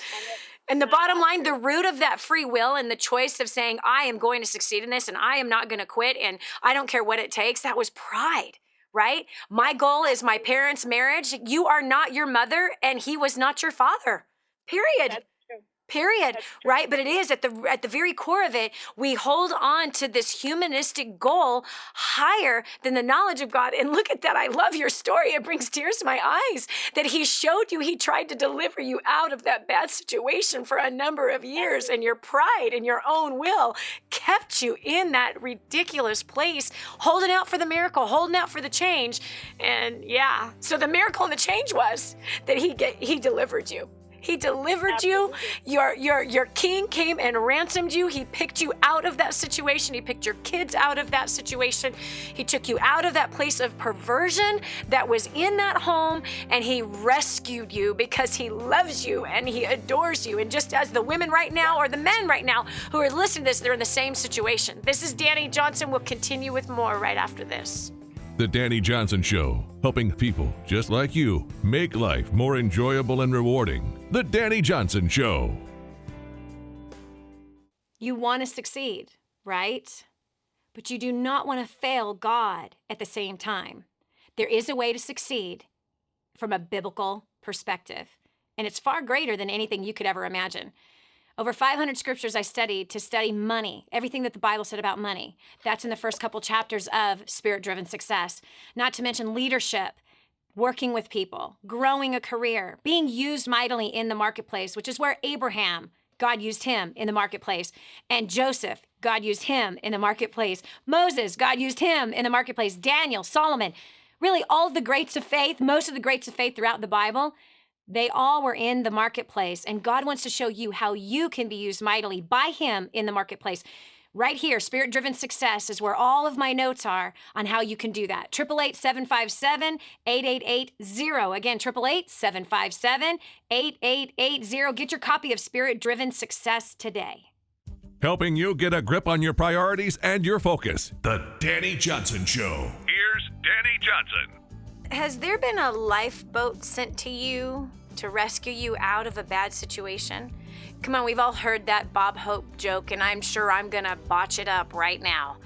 And the bottom line, the root of that free will and the choice of saying, I am going to succeed in this and I am not going to quit and I don't care what it takes, that was pride, right? My goal is my parents' marriage. You are not your mother and he was not your father. Period. That's true. period, right? But it is at the very core of it, we hold on to this humanistic goal higher than the knowledge of God. And look at that. I love your story. It brings tears to my eyes that he showed you, he tried to deliver you out of that bad situation for a number of years, and your pride and your own will kept you in that ridiculous place, holding out for the miracle, holding out for the change. And yeah, so the miracle and the change was that he delivered you. He delivered you. Your king came and ransomed you. He picked you out of that situation. He picked your kids out of that situation. He took you out of that place of perversion that was in that home, and he rescued you because he loves you and he adores you. And just as the women right now, or the men right now who are listening to this, they're in the same situation. This is Dani Johnson. We'll continue with more right after this. The Dani Johnson Show, helping people just like you make life more enjoyable and rewarding. The Dani Johnson Show. You want to succeed, right? But you do not want to fail God at the same time. There is a way to succeed from a biblical perspective, and it's far greater than anything you could ever imagine. Over 500 scriptures I studied to study money, everything that the Bible said about money. That's in the first couple chapters of Spirit-Driven Success. Not to mention leadership, working with people, growing a career, being used mightily in the marketplace, which is where Abraham, God used him in the marketplace. And Joseph, God used him in the marketplace. Moses, God used him in the marketplace. Daniel, Solomon, really all of the greats of faith, most of the greats of faith throughout the Bible, they all were in the marketplace, and God wants to show you how you can be used mightily by him in the marketplace. Right here, Spirit-Driven Success is where all of my notes are on how you can do that. 888-757-8880. Again, 888-757-8880. Get your copy of Spirit-Driven Success today. Helping you get a grip on your priorities and your focus. The Dani Johnson Show. Here's Dani Johnson. Has there been a lifeboat sent to you to rescue you out of a bad situation? Come on, we've all heard that Bob Hope joke, and I'm sure I'm gonna botch it up right now.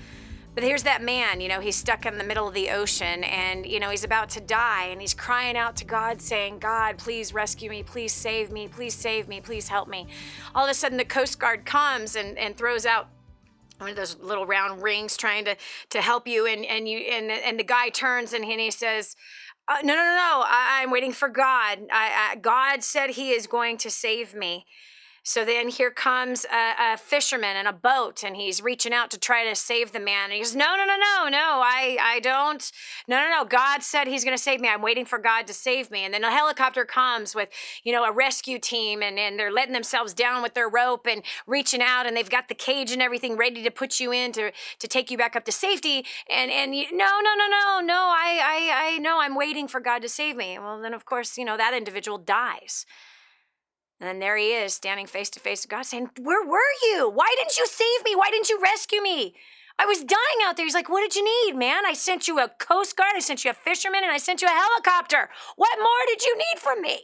But here's that man, he's stuck in the middle of the ocean, and, he's about to die, and he's crying out to God, saying, God, please rescue me, please save me, please save me, please help me. All of a sudden, the Coast Guard comes and throws out one of those little round rings trying to help you, and the guy turns and he says, no, I'm waiting for God. God said he is going to save me. So then here comes a fisherman in a boat, and he's reaching out to try to save the man. And he goes, no, I don't. No. God said he's going to save me. I'm waiting for God to save me. And then a helicopter comes with, a rescue team, and they're letting themselves down with their rope and reaching out, and they've got the cage and everything ready to put you in to take you back up to safety. And no, I know I'm waiting for God to save me. Well, then of course, that individual dies. And then there he is, standing face to face with God, saying, where were you? Why didn't you save me? Why didn't you rescue me? I was dying out there. He's like, what did you need, man? I sent you a Coast Guard, I sent you a fisherman, and I sent you a helicopter. What more did you need from me?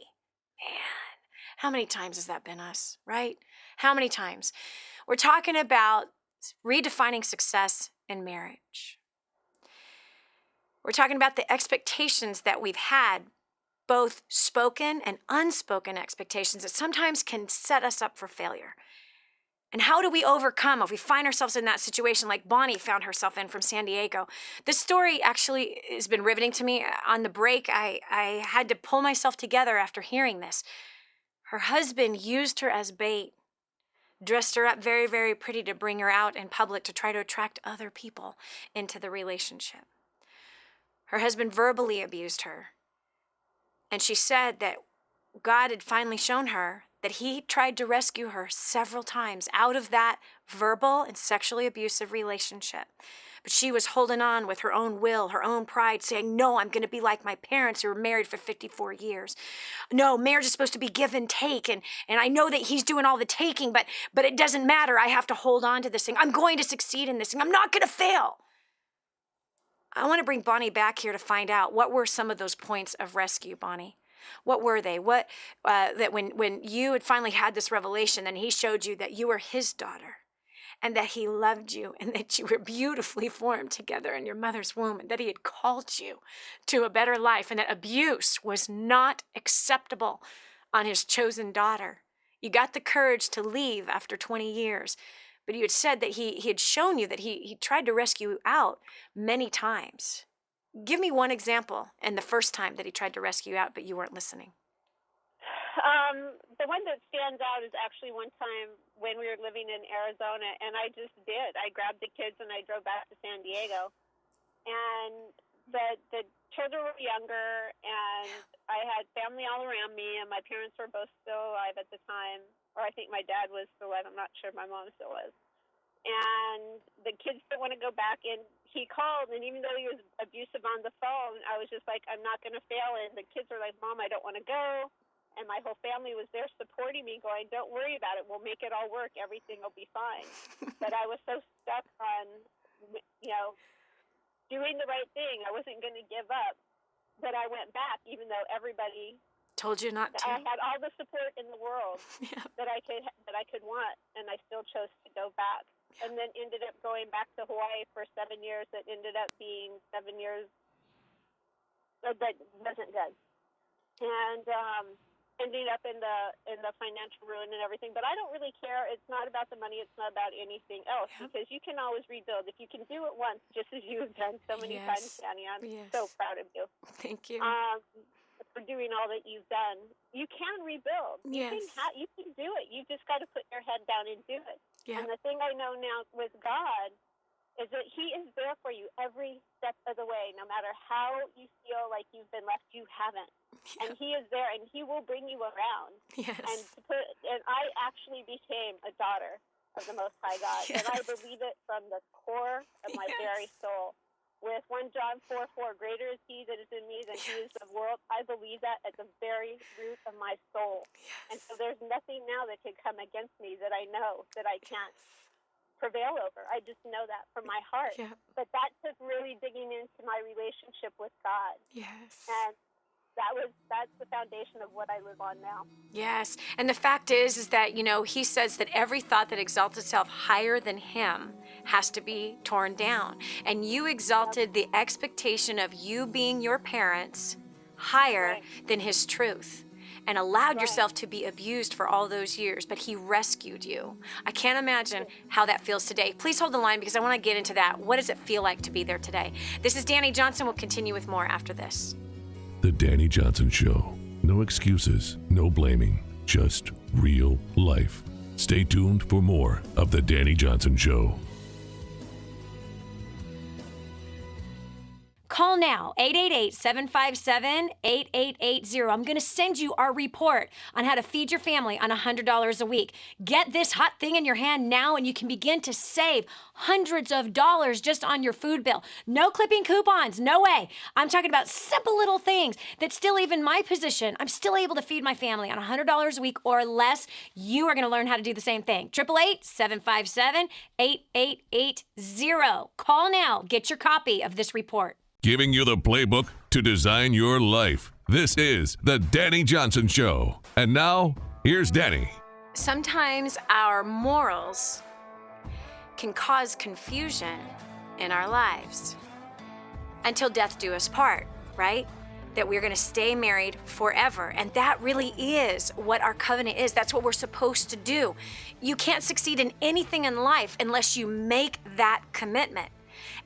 Man, how many times has that been us, right? How many times? We're talking about redefining success in marriage. We're talking about the expectations that we've had, both spoken and unspoken expectations that sometimes can set us up for failure. And how do we overcome if we find ourselves in that situation like Bonnie found herself in from San Diego? This story actually has been riveting to me. On the break, I had to pull myself together after hearing this. Her husband used her as bait, dressed her up very, very pretty to bring her out in public to try to attract other people into the relationship. Her husband verbally abused her. And she said that God had finally shown her that he tried to rescue her several times out of that verbal and sexually abusive relationship. But she was holding on with her own will, her own pride, saying, no, I'm going to be like my parents who were married for 54 years. No, marriage is supposed to be give and take. And I know that he's doing all the taking, but it doesn't matter. I have to hold on to this thing. I'm going to succeed in this thing. I'm not going to fail. I want to bring Bonnie back here to find out what were some of those points of rescue, Bonnie. What were they? What that when you had finally had this revelation, then he showed you that you were his daughter, and that he loved you, and that you were beautifully formed together in your mother's womb, and that he had called you to a better life, and that abuse was not acceptable on his chosen daughter. You got the courage to leave after 20 years. But you had said that he had shown you that he tried to rescue you out many times. Give me one example and the first time that he tried to rescue you out, but you weren't listening. The one that stands out is actually one time when we were living in Arizona, and I just did. I grabbed the kids and I drove back to San Diego. And the children were younger, and I had family all around me, and my parents were both still alive at the time. Or I think my dad was still alive. I'm not sure. My mom still was. And the kids didn't want to go back, and he called, and even though he was abusive on the phone, I was just like, I'm not going to fail. And the kids were like, Mom, I don't want to go. And my whole family was there supporting me, going, don't worry about it. We'll make it all work. Everything will be fine. But I was so stuck on, doing the right thing. I wasn't going to give up. But I went back, even though everybody told you not to. I had all the support in the world that I could want, and I still chose to go back. And then ended up going back to Hawaii for 7 years. It ended up being 7 years that wasn't good. And ending up in the financial ruin and everything. But I don't really care. It's not about the money. It's not about anything else, because you can always rebuild. If you can do it once, just as you've done so many times, Dani, I'm so proud of you. Thank you. For doing all that you've done. You can rebuild. You can do it. You just got to put your head down and do it. And the thing I know now with God is that he is there for you every step of the way. No matter how you feel like you've been left, you haven't. And he is there, and he will bring you around. And I actually became a daughter of the Most High God. And I believe it from the core of my very soul. With 1 John 4:4, greater is he that is in me than he is of the world. I believe that at the very root of my soul. And so there's nothing now that can come against me that I know that I can't prevail over. I just know that from my heart. But that took really digging into my relationship with God. And that's the foundation of what I live on now. Yes. And the fact is that, he says that every thought that exalts itself higher than him has to be torn down. And you exalted the expectation of you being your parents higher than his truth, and allowed yourself to be abused for all those years, but he rescued you. I can't imagine how that feels today. Please hold the line, because I want to get into that. What does it feel like to be there today? This is Dani Johnson. We'll continue with more after this. The Dani Johnson Show. No excuses, no blaming, just real life. Stay tuned for more of The Dani Johnson Show. Call now, 888-757-8880. I'm going to send you our report on how to feed your family on $100 a week. Get this hot thing in your hand now, and you can begin to save hundreds of dollars just on your food bill. No clipping coupons, no way. I'm talking about simple little things that still, even my position, I'm still able to feed my family on $100 a week or less. You are going to learn how to do the same thing. 888-757-8880. Call now. Get your copy of this report. Giving you the playbook to design your life. This is The Dani Johnson Show. And now, here's Dani. Sometimes our morals can cause confusion in our lives until death do us part, right? That we're going to stay married forever. And that really is what our covenant is. That's what we're supposed to do. You can't succeed in anything in life unless you make that commitment.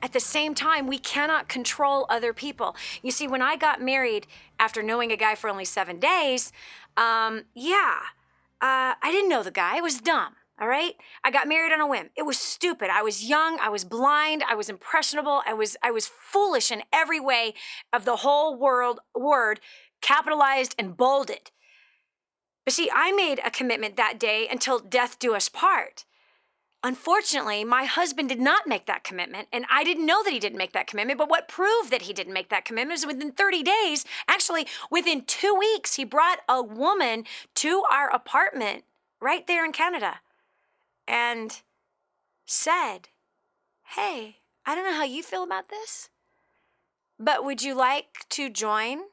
At the same time, we cannot control other people. You see, when I got married after knowing a guy for only 7 days, I didn't know the guy. I was dumb, all right? I got married on a whim. It was stupid. I was young. I was blind. I was impressionable. I was foolish in every way of the whole word, capitalized and bolded. But see, I made a commitment that day until death do us part. Unfortunately, my husband did not make that commitment, and I didn't know that he didn't make that commitment, but what proved that he didn't make that commitment is within 30 days, actually within 2 weeks, he brought a woman to our apartment right there in Canada and said, hey, I don't know how you feel about this, but would you like to join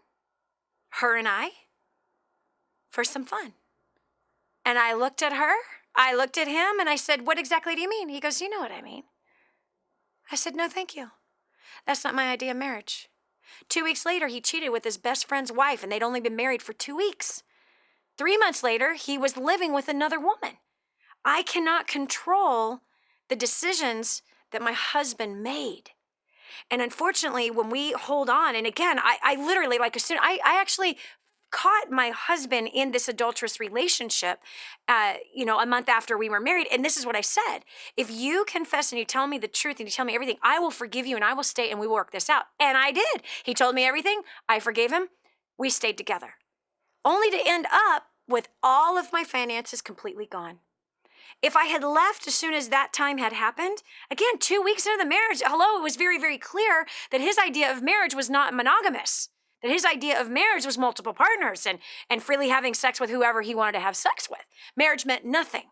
her and I for some fun? And I looked at her, I looked at him, and I said, what exactly do you mean? He goes, you know what I mean. I said, no, thank you. That's not my idea of marriage. 2 weeks later, he cheated with his best friend's wife, and they'd only been married for 2 weeks. 3 months later, he was living with another woman. I cannot control the decisions that my husband made. And unfortunately, when we hold on, and again, I literally, like, as soon, I actually caught my husband in this adulterous relationship, a month after we were married. And this is what I said: if you confess and you tell me the truth and you tell me everything, I will forgive you and I will stay and we will work this out. And I did. He told me everything. I forgave him. We stayed together, only to end up with all of my finances completely gone. If I had left as soon as that time had happened, again, 2 weeks into the marriage, it was very, very clear that his idea of marriage was not monogamous, that his idea of marriage was multiple partners and freely having sex with whoever he wanted to have sex with. Marriage meant nothing.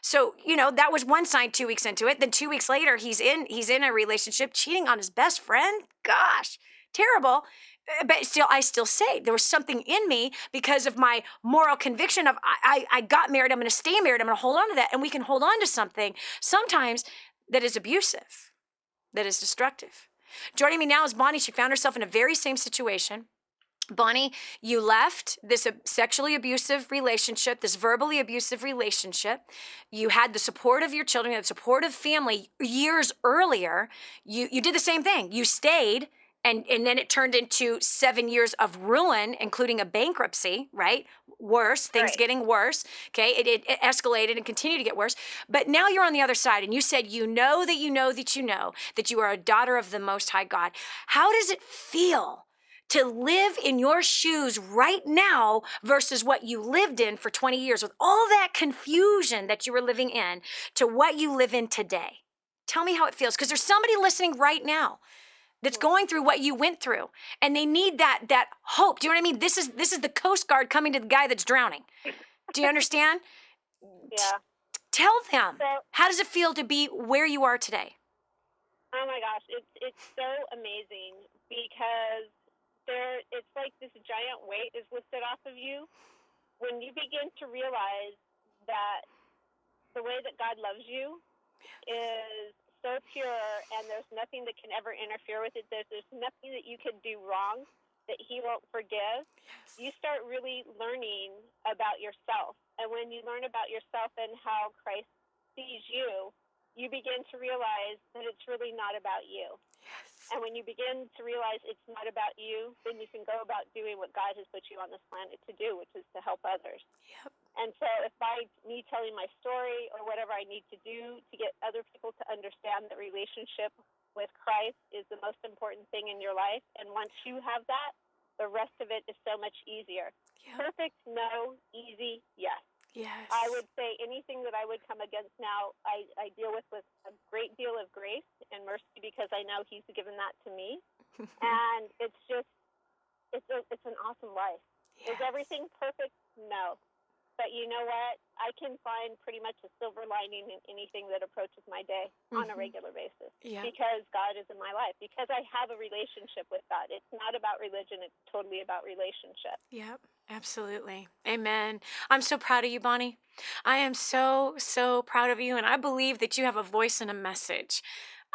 So, that was one sign 2 weeks into it. Then 2 weeks later, he's in a relationship, cheating on his best friend. Gosh, terrible. But I still say there was something in me because of my moral conviction of I got married, I'm going to stay married, I'm going to hold on to that. And we can hold on to something sometimes that is abusive, that is destructive. Joining me now is Bonnie. She found herself in a very same situation. Bonnie, you left this sexually abusive relationship, this verbally abusive relationship. You had the support of your children, you had the support of family years earlier. You did the same thing. You stayed. And then it turned into 7 years of ruin, including a bankruptcy, right? Worse, things Right. getting worse, okay? It escalated and continued to get worse. But now you're on the other side, and you said you know that you are a daughter of the Most High God. How does it feel to live in your shoes right now versus what you lived in for 20 years with all that confusion that you were living in to what you live in today? Tell me how it feels, because there's somebody listening right now that's going through what you went through, and they need that hope. Do you know what I mean? This is the Coast Guard coming to the guy that's drowning. Do you understand? Yeah. Tell them, So, how does it feel to be where you are today? oh my gosh, it's so amazing because it's like this giant weight is lifted off of you when you begin to realize that the way that God loves you is so pure, and there's nothing that can ever interfere with it. There's nothing that you can do wrong that he won't forgive. Yes. You start really learning about yourself. And when you learn about yourself and how Christ sees you, you begin to realize that it's really not about you. Yes. And when you begin to realize it's not about you, then you can go about doing what God has put you on this planet to do, which is to help others. Yep. And so if by me telling my story or whatever I need to do to get other people to understand that relationship with Christ is the most important thing in your life, and once you have that, the rest of it is so much easier. Yep. Perfect, no. Easy, yes. Yes. I would say anything that I would come against now, I deal with a great deal of grace and mercy because I know he's given that to me. And it's an awesome life. Yes. Is everything perfect? No. But you know what? I can find pretty much a silver lining in anything that approaches my day on a regular basis. Yeah. Because God is in my life. Because I have a relationship with God. It's not about religion. It's totally about relationship. Yep, absolutely. Amen. I'm so proud of you, Bonnie. I am so, so proud of you. And I believe that you have a voice and a message.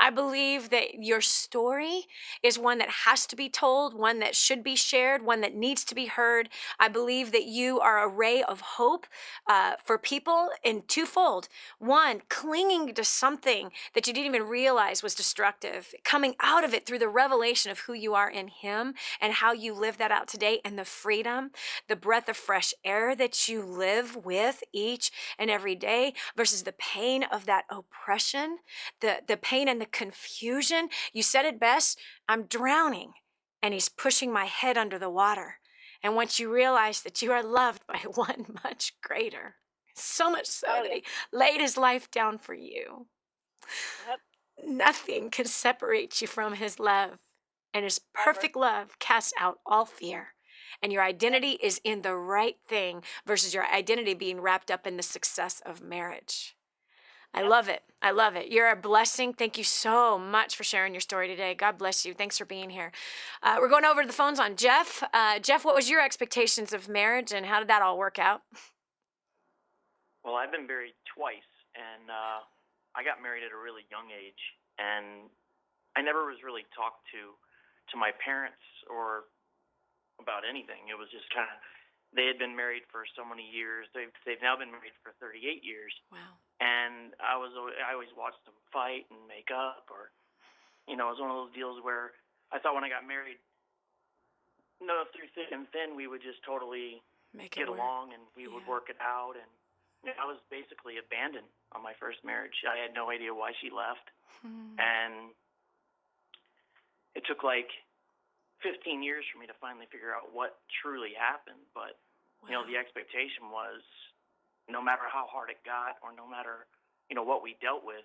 I believe that your story is one that has to be told, one that should be shared, one that needs to be heard. I believe that you are a ray of hope for people in twofold. One, clinging to something that you didn't even realize was destructive, coming out of it through the revelation of who you are in Him and how you live that out today, and the freedom, the breath of fresh air that you live with each and every day versus the pain of that oppression, the pain and the confusion. You said it best. I'm drowning and he's pushing my head under the water. And once you realize that you are loved by one much greater, so much so that he laid his life down for you, nothing can separate you from his love. And his perfect love casts out all fear. And your identity is in the right thing versus your identity being wrapped up in the success of marriage. I love it. I love it. You're a blessing. Thank you so much for sharing your story today. God bless you. Thanks for being here. We're going over to the phones on Jeff. Jeff, what was your expectations of marriage and how did that all work out? Well, I've been married twice, and I got married at a really young age, and I never was really talked to my parents or about anything. It was just kind of they had been married for so many years. They've now been married for 38 years. Wow. And I always watched them fight and make up, or, it was one of those deals where I thought when I got married, through thick and thin, we would just totally get along, and we would work it out. And I was basically abandoned on my first marriage. I had no idea why she left. And it took like 15 years for me to finally figure out what truly happened. But, the expectation was no matter how hard it got, or no matter, what we dealt with,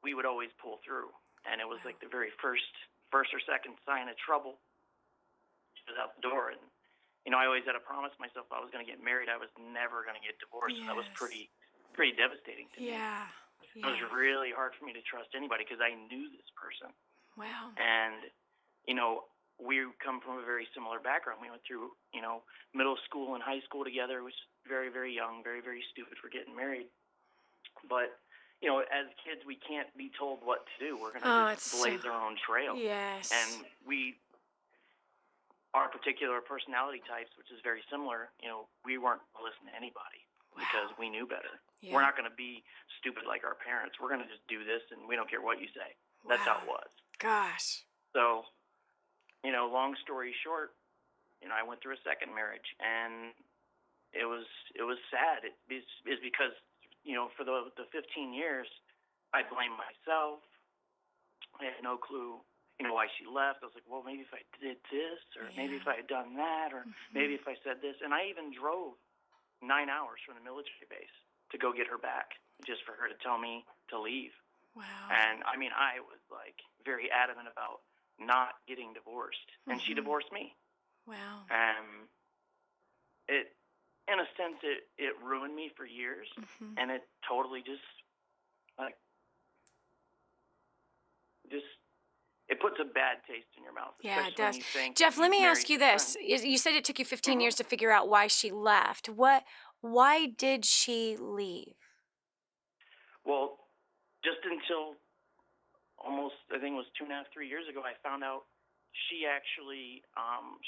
we would always pull through. And it was like the very first or second sign of trouble, she was out the door. And, I always had to promise myself I was going to get married. I was never going to get divorced. Yes. And that was pretty devastating to me. Yeah. It was really hard for me to trust anybody because I knew this person. Wow. And, we come from a very similar background. We went through, middle school and high school together. It was very, very young, very, very stupid for getting married. But, as kids, we can't be told what to do. We're going to blaze our own trail. Yes. And our particular personality types, which is very similar, we weren't going to listen to anybody because we knew better. Yeah. We're not going to be stupid like our parents. We're going to just do this, and we don't care what you say. That's how it was. Gosh. So, long story short, I went through a second marriage, and it was sad. It's because, for the 15 years, I blamed myself. I had no clue, why she left. I was like, well, maybe if I did this, or maybe if I had done that, or maybe if I said this. And I even drove 9 hours from the military base to go get her back, just for her to tell me to leave. Wow. And, I was, very adamant about not getting divorced. And she divorced me. Wow. In a sense, it ruined me for years, and it totally just it puts a bad taste in your mouth. Yeah, it does. Jeff, let me ask you this. You said it took you 15 years to figure out why she left. Why did she leave? Well, just until almost, I think it was 2.5, 3 years ago, I found out she actually,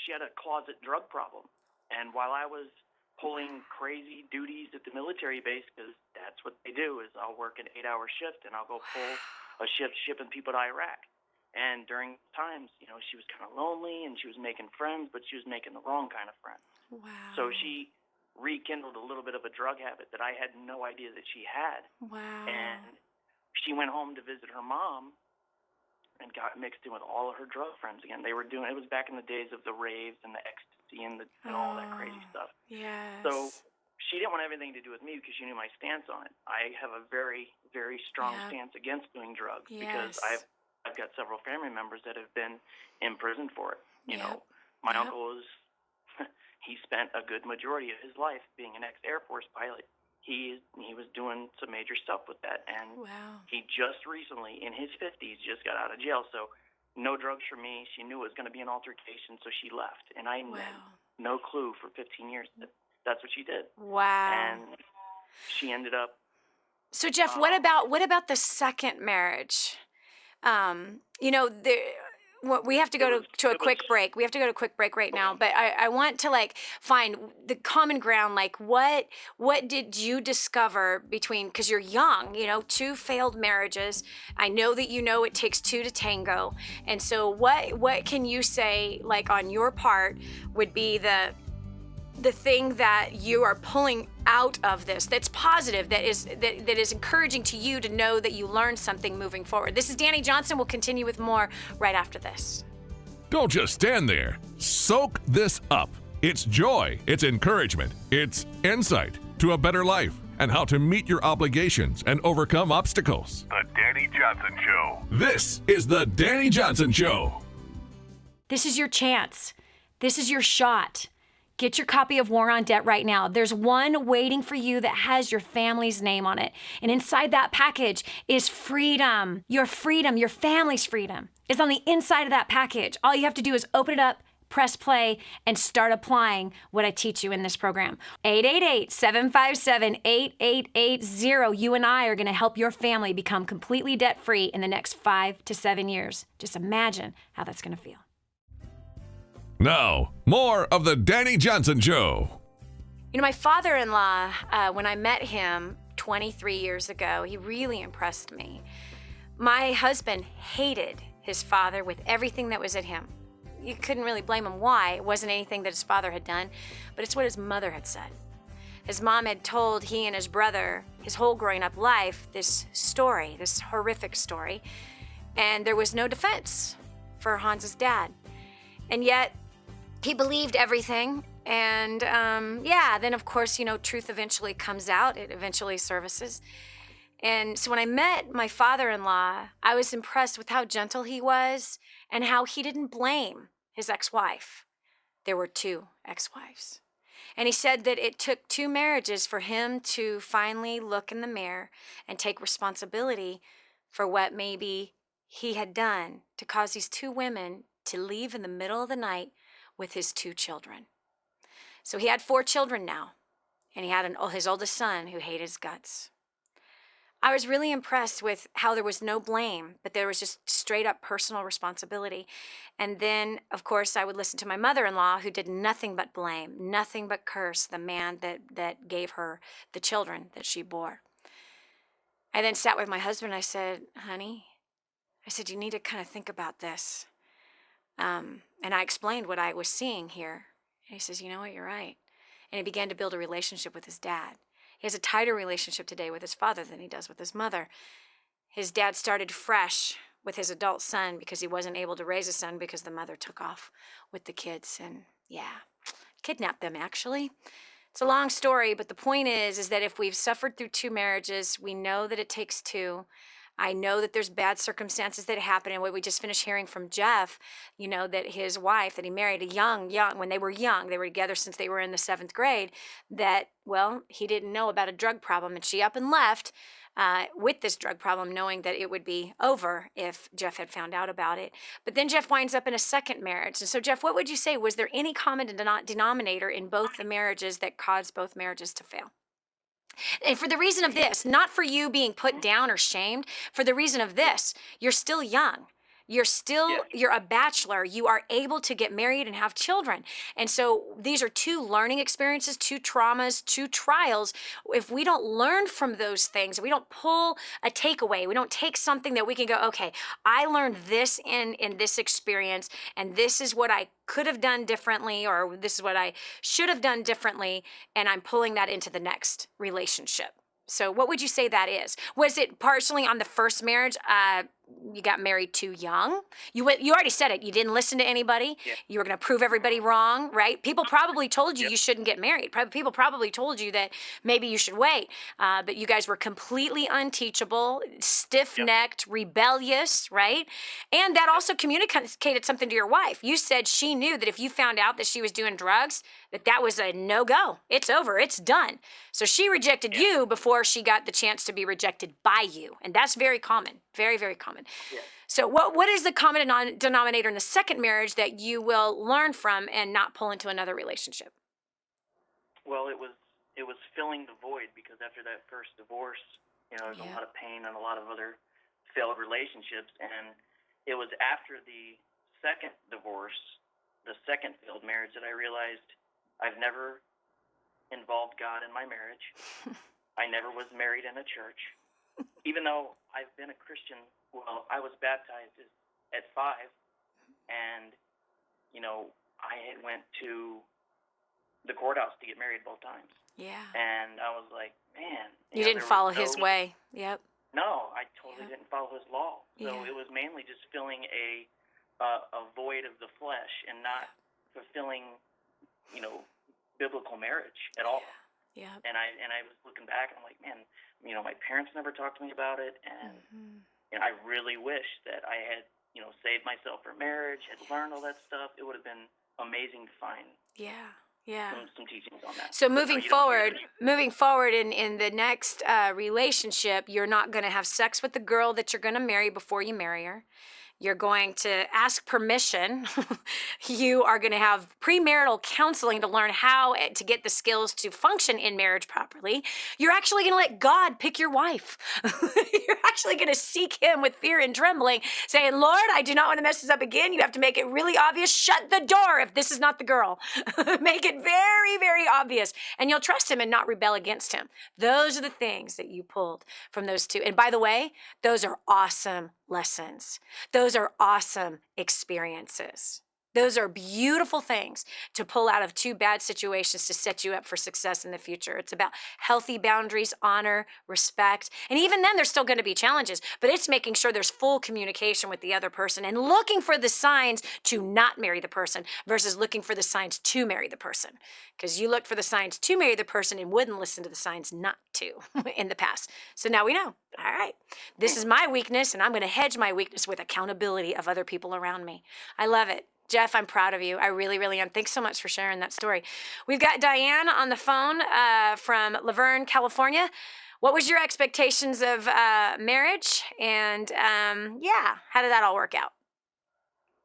she had a closet drug problem. And while I was pulling crazy duties at the military base, because that's what they do, is I'll work an 8-hour shift, and I'll go pull a shift shipping people to Iraq. And during times, she was kind of lonely, and she was making friends, but she was making the wrong kind of friends. Wow. So she rekindled a little bit of a drug habit that I had no idea that she had. Wow. And she went home to visit her mom and got mixed in with all of her drug friends again. It was back in the days of the raves and the ecstasy and all that crazy stuff. Yes. So she didn't want anything to do with me because she knew my stance on it. I have a very, very strong stance against doing drugs because I've got several family members that have been in prison for it. My uncle he spent a good majority of his life being an ex-Air Force pilot. He was doing some major stuff with that, and he just recently, in his 50s, just got out of jail. So no drugs for me. She knew it was going to be an altercation, so she left. And I had no clue for 15 years that that's what she did. Wow. And she ended up. So Jeff, what about the second marriage? We have to go to a quick break. We have to go to a quick break right now. But I want to find the common ground. What did you discover between, because you're young, 2 failed marriages. I know that it takes 2 to tango. And so what can you say, on your part, would be the thing that you are pulling out of this that's positive, that is encouraging to you to know that you learned something moving forward? This is Dani Johnson. We'll continue with more right after this. Don't just stand there. Soak this up. It's joy, it's encouragement, it's insight to a better life and how to meet your obligations and overcome obstacles. The Dani Johnson Show. This is the Dani Johnson Show. This is your chance. This is your shot. Get your copy of War on Debt right now. There's one waiting for you that has your family's name on it. And inside that package is freedom. Your family's freedom is on the inside of that package. All you have to do is open it up, press play, and start applying what I teach you in this program. 888-757-8880. You and I are going to help your family become completely debt-free in the next 5 to 7 years. Just imagine how that's going to feel. Now, more of the Dani Johnson Show. You know, my father-in-law, when I met him 23 years ago, he really impressed me. My husband hated his father with everything that was in him. You couldn't really blame him why. It wasn't anything that his father had done, but it's what his mother had said. His mom had told he and his brother his whole growing up life this story, this horrific story, and there was no defense for Hans's dad. And yet, he believed everything, and then of course, truth eventually comes out. It eventually surfaces. And so when I met my father-in-law, I was impressed with how gentle he was and how he didn't blame his ex-wife. There were 2 ex-wives. And he said that it took 2 marriages for him to finally look in the mirror and take responsibility for what maybe he had done to cause these 2 women to leave in the middle of the night with his 2 children. So he had 4 children now, and he had his oldest son who hated his guts. I was really impressed with how there was no blame, but there was just straight up personal responsibility. And then, of course, I would listen to my mother-in-law, who did nothing but blame, nothing but curse the man that gave her the children that she bore. I then sat with my husband and I said, honey, you need to kind of think about this. And I explained what I was seeing here. And he says, you know what, you're right. And he began to build a relationship with his dad. He has a tighter relationship today with his father than he does with his mother. His dad started fresh with his adult son because he wasn't able to raise a son because the mother took off with the kids and, kidnapped them, actually. It's a long story, but the point is that if we've suffered through 2 marriages, we know that it takes 2. I know that there's bad circumstances that happen, and what we just finished hearing from Jeff, that his wife, that he married when they were young, they were together since they were in the 7th grade, that, he didn't know about a drug problem, and she up and left with this drug problem, knowing that it would be over if Jeff had found out about it. But then Jeff winds up in a second marriage. And so, Jeff, what would you say? Was there any common denominator in both the marriages that caused both marriages to fail? And for the reason of this, not for you being put down or shamed, for the reason of this, you're still young. You're a bachelor. You are able to get married and have children. And so these are 2 learning experiences, 2 traumas, 2 trials. If we don't learn from those things, we don't pull a takeaway, we don't take something that we can go, okay, I learned this in this experience, and this is what I could have done differently, or this is what I should have done differently, and I'm pulling that into the next relationship. So what would you say that is? Was it partially on the first marriage? You got married too young. You already said it. You didn't listen to anybody. Yeah. You were going to prove everybody wrong, right? People probably told you you shouldn't get married. People probably told you that maybe you should wait. But you guys were completely unteachable, stiff-necked, rebellious, right? And that also communicated something to your wife. You said she knew that if you found out that she was doing drugs, that was a no-go. It's over. It's done. So she rejected you before she got the chance to be rejected by you. And that's very common. Very, very common. Yeah. So what is the common denominator in the second marriage that you will learn from and not pull into another relationship? Well, it was filling the void, because after that first divorce, there's a lot of pain and a lot of other failed relationships. And it was after the second divorce, the second failed marriage, that I realized I've never involved God in my marriage. I never was married in a church. Even though I've been a Christian, I was baptized at 5, and, I had went to the courthouse to get married both times. Yeah. And I was like, man. You didn't follow his way. Yep. No, I totally didn't follow his law. So it was mainly just filling a void of the flesh and not fulfilling, biblical marriage at all. Yeah. And I was looking back, and I'm like, man, my parents never talked to me about it, and I really wish that I had, saved myself for marriage, had learned all that stuff. It would have been amazing to find. Some teachings on that. So moving forward in the next relationship, you're not going to have sex with the girl that you're going to marry before you marry her. You're going to ask permission. You are going to have premarital counseling to learn how to get the skills to function in marriage properly. You're actually going to let God pick your wife. You're actually going to seek him with fear and trembling, saying, Lord, I do not want to mess this up again. You have to make it really obvious. Shut the door if this is not the girl. Make it very, very obvious. And you'll trust him and not rebel against him. Those are the things that you pulled from those two. And by the way, those are awesome lessons. Those are awesome experiences. Those are beautiful things to pull out of two bad situations to set you up for success in the future. It's about healthy boundaries, honor, respect. And even then, there's still going to be challenges, but it's making sure there's full communication with the other person and looking for the signs to not marry the person versus looking for the signs to marry the person. Because you looked for the signs to marry the person and wouldn't listen to the signs not to in the past. So now we know. All right, this is my weakness, and I'm going to hedge my weakness with accountability of other people around me. I love it. Jeff, I'm proud of you. I really, really am. Thanks so much for sharing that story. We've got Diane on the phone from Laverne, California. What was your expectations of marriage? And how did that all work out?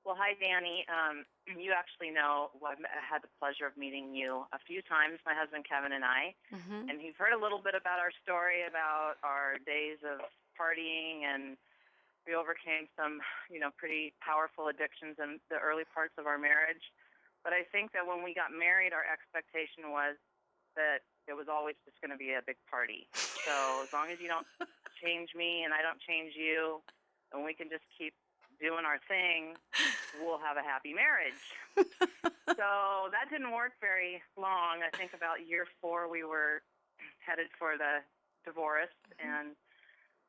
Well, hi, Dani. You actually know, I had the pleasure of meeting you a few times, my husband Kevin and I. Mm-hmm. And you've heard a little bit about our story, about our days of partying, and we overcame some, pretty powerful addictions in the early parts of our marriage. But I think that when we got married, our expectation was that it was always just going to be a big party. So as long as you don't change me and I don't change you, and we can just keep doing our thing, we'll have a happy marriage. So that didn't work very long. I think about year 4, we were headed for the divorce, and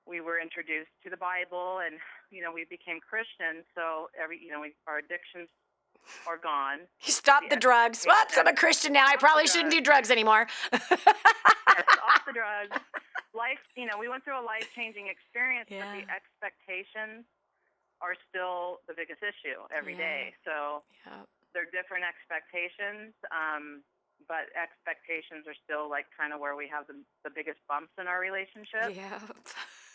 we were introduced to the Bible, and, we became Christians. So our addictions are gone. You stopped the drugs. Whoops, I'm a Christian now. I probably shouldn't do drugs anymore. Yes, off the drugs. Life, we went through a life-changing experience, but the expectations are still the biggest issue every day. So they're different expectations, but expectations are still like kind of where we have the biggest bumps in our relationship. Yeah.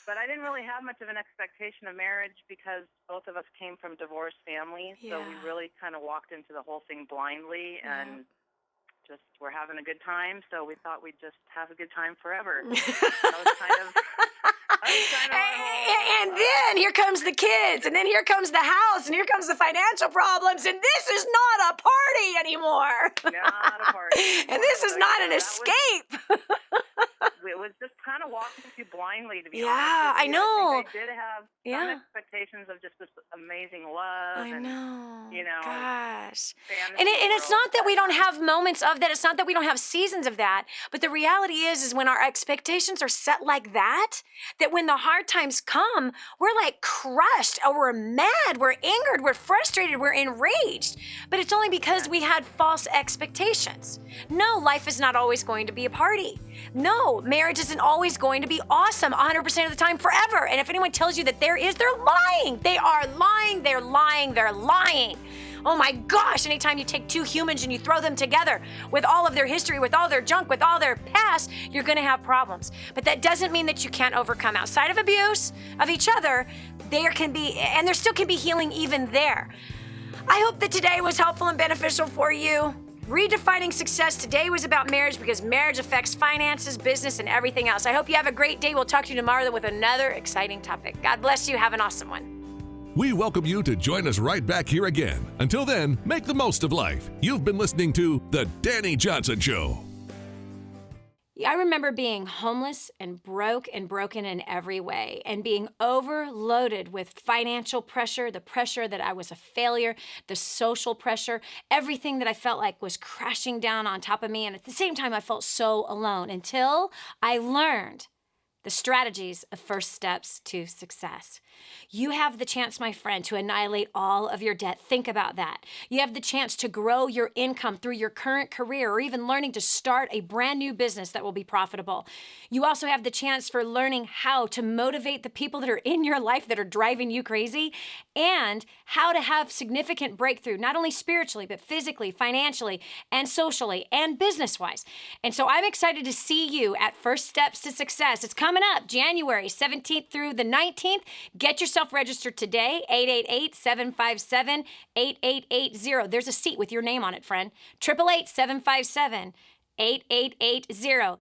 But I didn't really have much of an expectation of marriage because both of us came from divorced families. So we really kind of walked into the whole thing blindly and just we're having a good time. So we thought we'd just have a good time forever. That was kind of and then here comes the kids, and then here comes the house, and here comes the financial problems, and this is not a party anymore. Not a party. And this is not an escape. It was just kind of walking you blindly, to be honest. Yeah, I know. I did have some expectations of just this amazing love. I know. Gosh. And it's not that we don't have moments of that. It's not that we don't have seasons of that. But the reality is when our expectations are set like that when the hard times come, we're like crushed, or we're mad, we're angered, we're frustrated, we're enraged. But it's only because we had false expectations. No, life is not always going to be a party. No, marriage isn't always going to be awesome 100% of the time forever. And if anyone tells you that they're lying. They are lying. They're lying. They're lying. Oh my gosh, anytime you take two humans and you throw them together with all of their history, with all their junk, with all their past, you're going to have problems. But that doesn't mean that you can't overcome. Outside of abuse of each other, there still can be healing even there. I hope that today was helpful and beneficial for you. Redefining success today was about marriage because marriage affects finances, business, and everything else. I hope you have a great day. We'll talk to you tomorrow with another exciting topic. God bless you. Have an awesome one. We welcome you to join us right back here again. Until then, make the most of life. You've been listening to The Dani Johnson Show. I remember being homeless and broken in every way, and being overloaded with financial pressure, the pressure that I was a failure, the social pressure, everything that I felt like was crashing down on top of me. And at the same time, I felt so alone until I learned the strategies of first steps to success. You have the chance, my friend, to annihilate all of your debt. Think about that. You have the chance to grow your income through your current career, or even learning to start a brand new business that will be profitable. You also have the chance for learning how to motivate the people that are in your life that are driving you crazy, and how to have significant breakthrough, not only spiritually, but physically, financially, and socially, and business-wise. And so I'm excited to see you at First Steps to Success. It's coming coming up January 17th through the 19th. Get yourself registered today, 888-757-8880. There's a seat with your name on it, friend. 888-757-8880.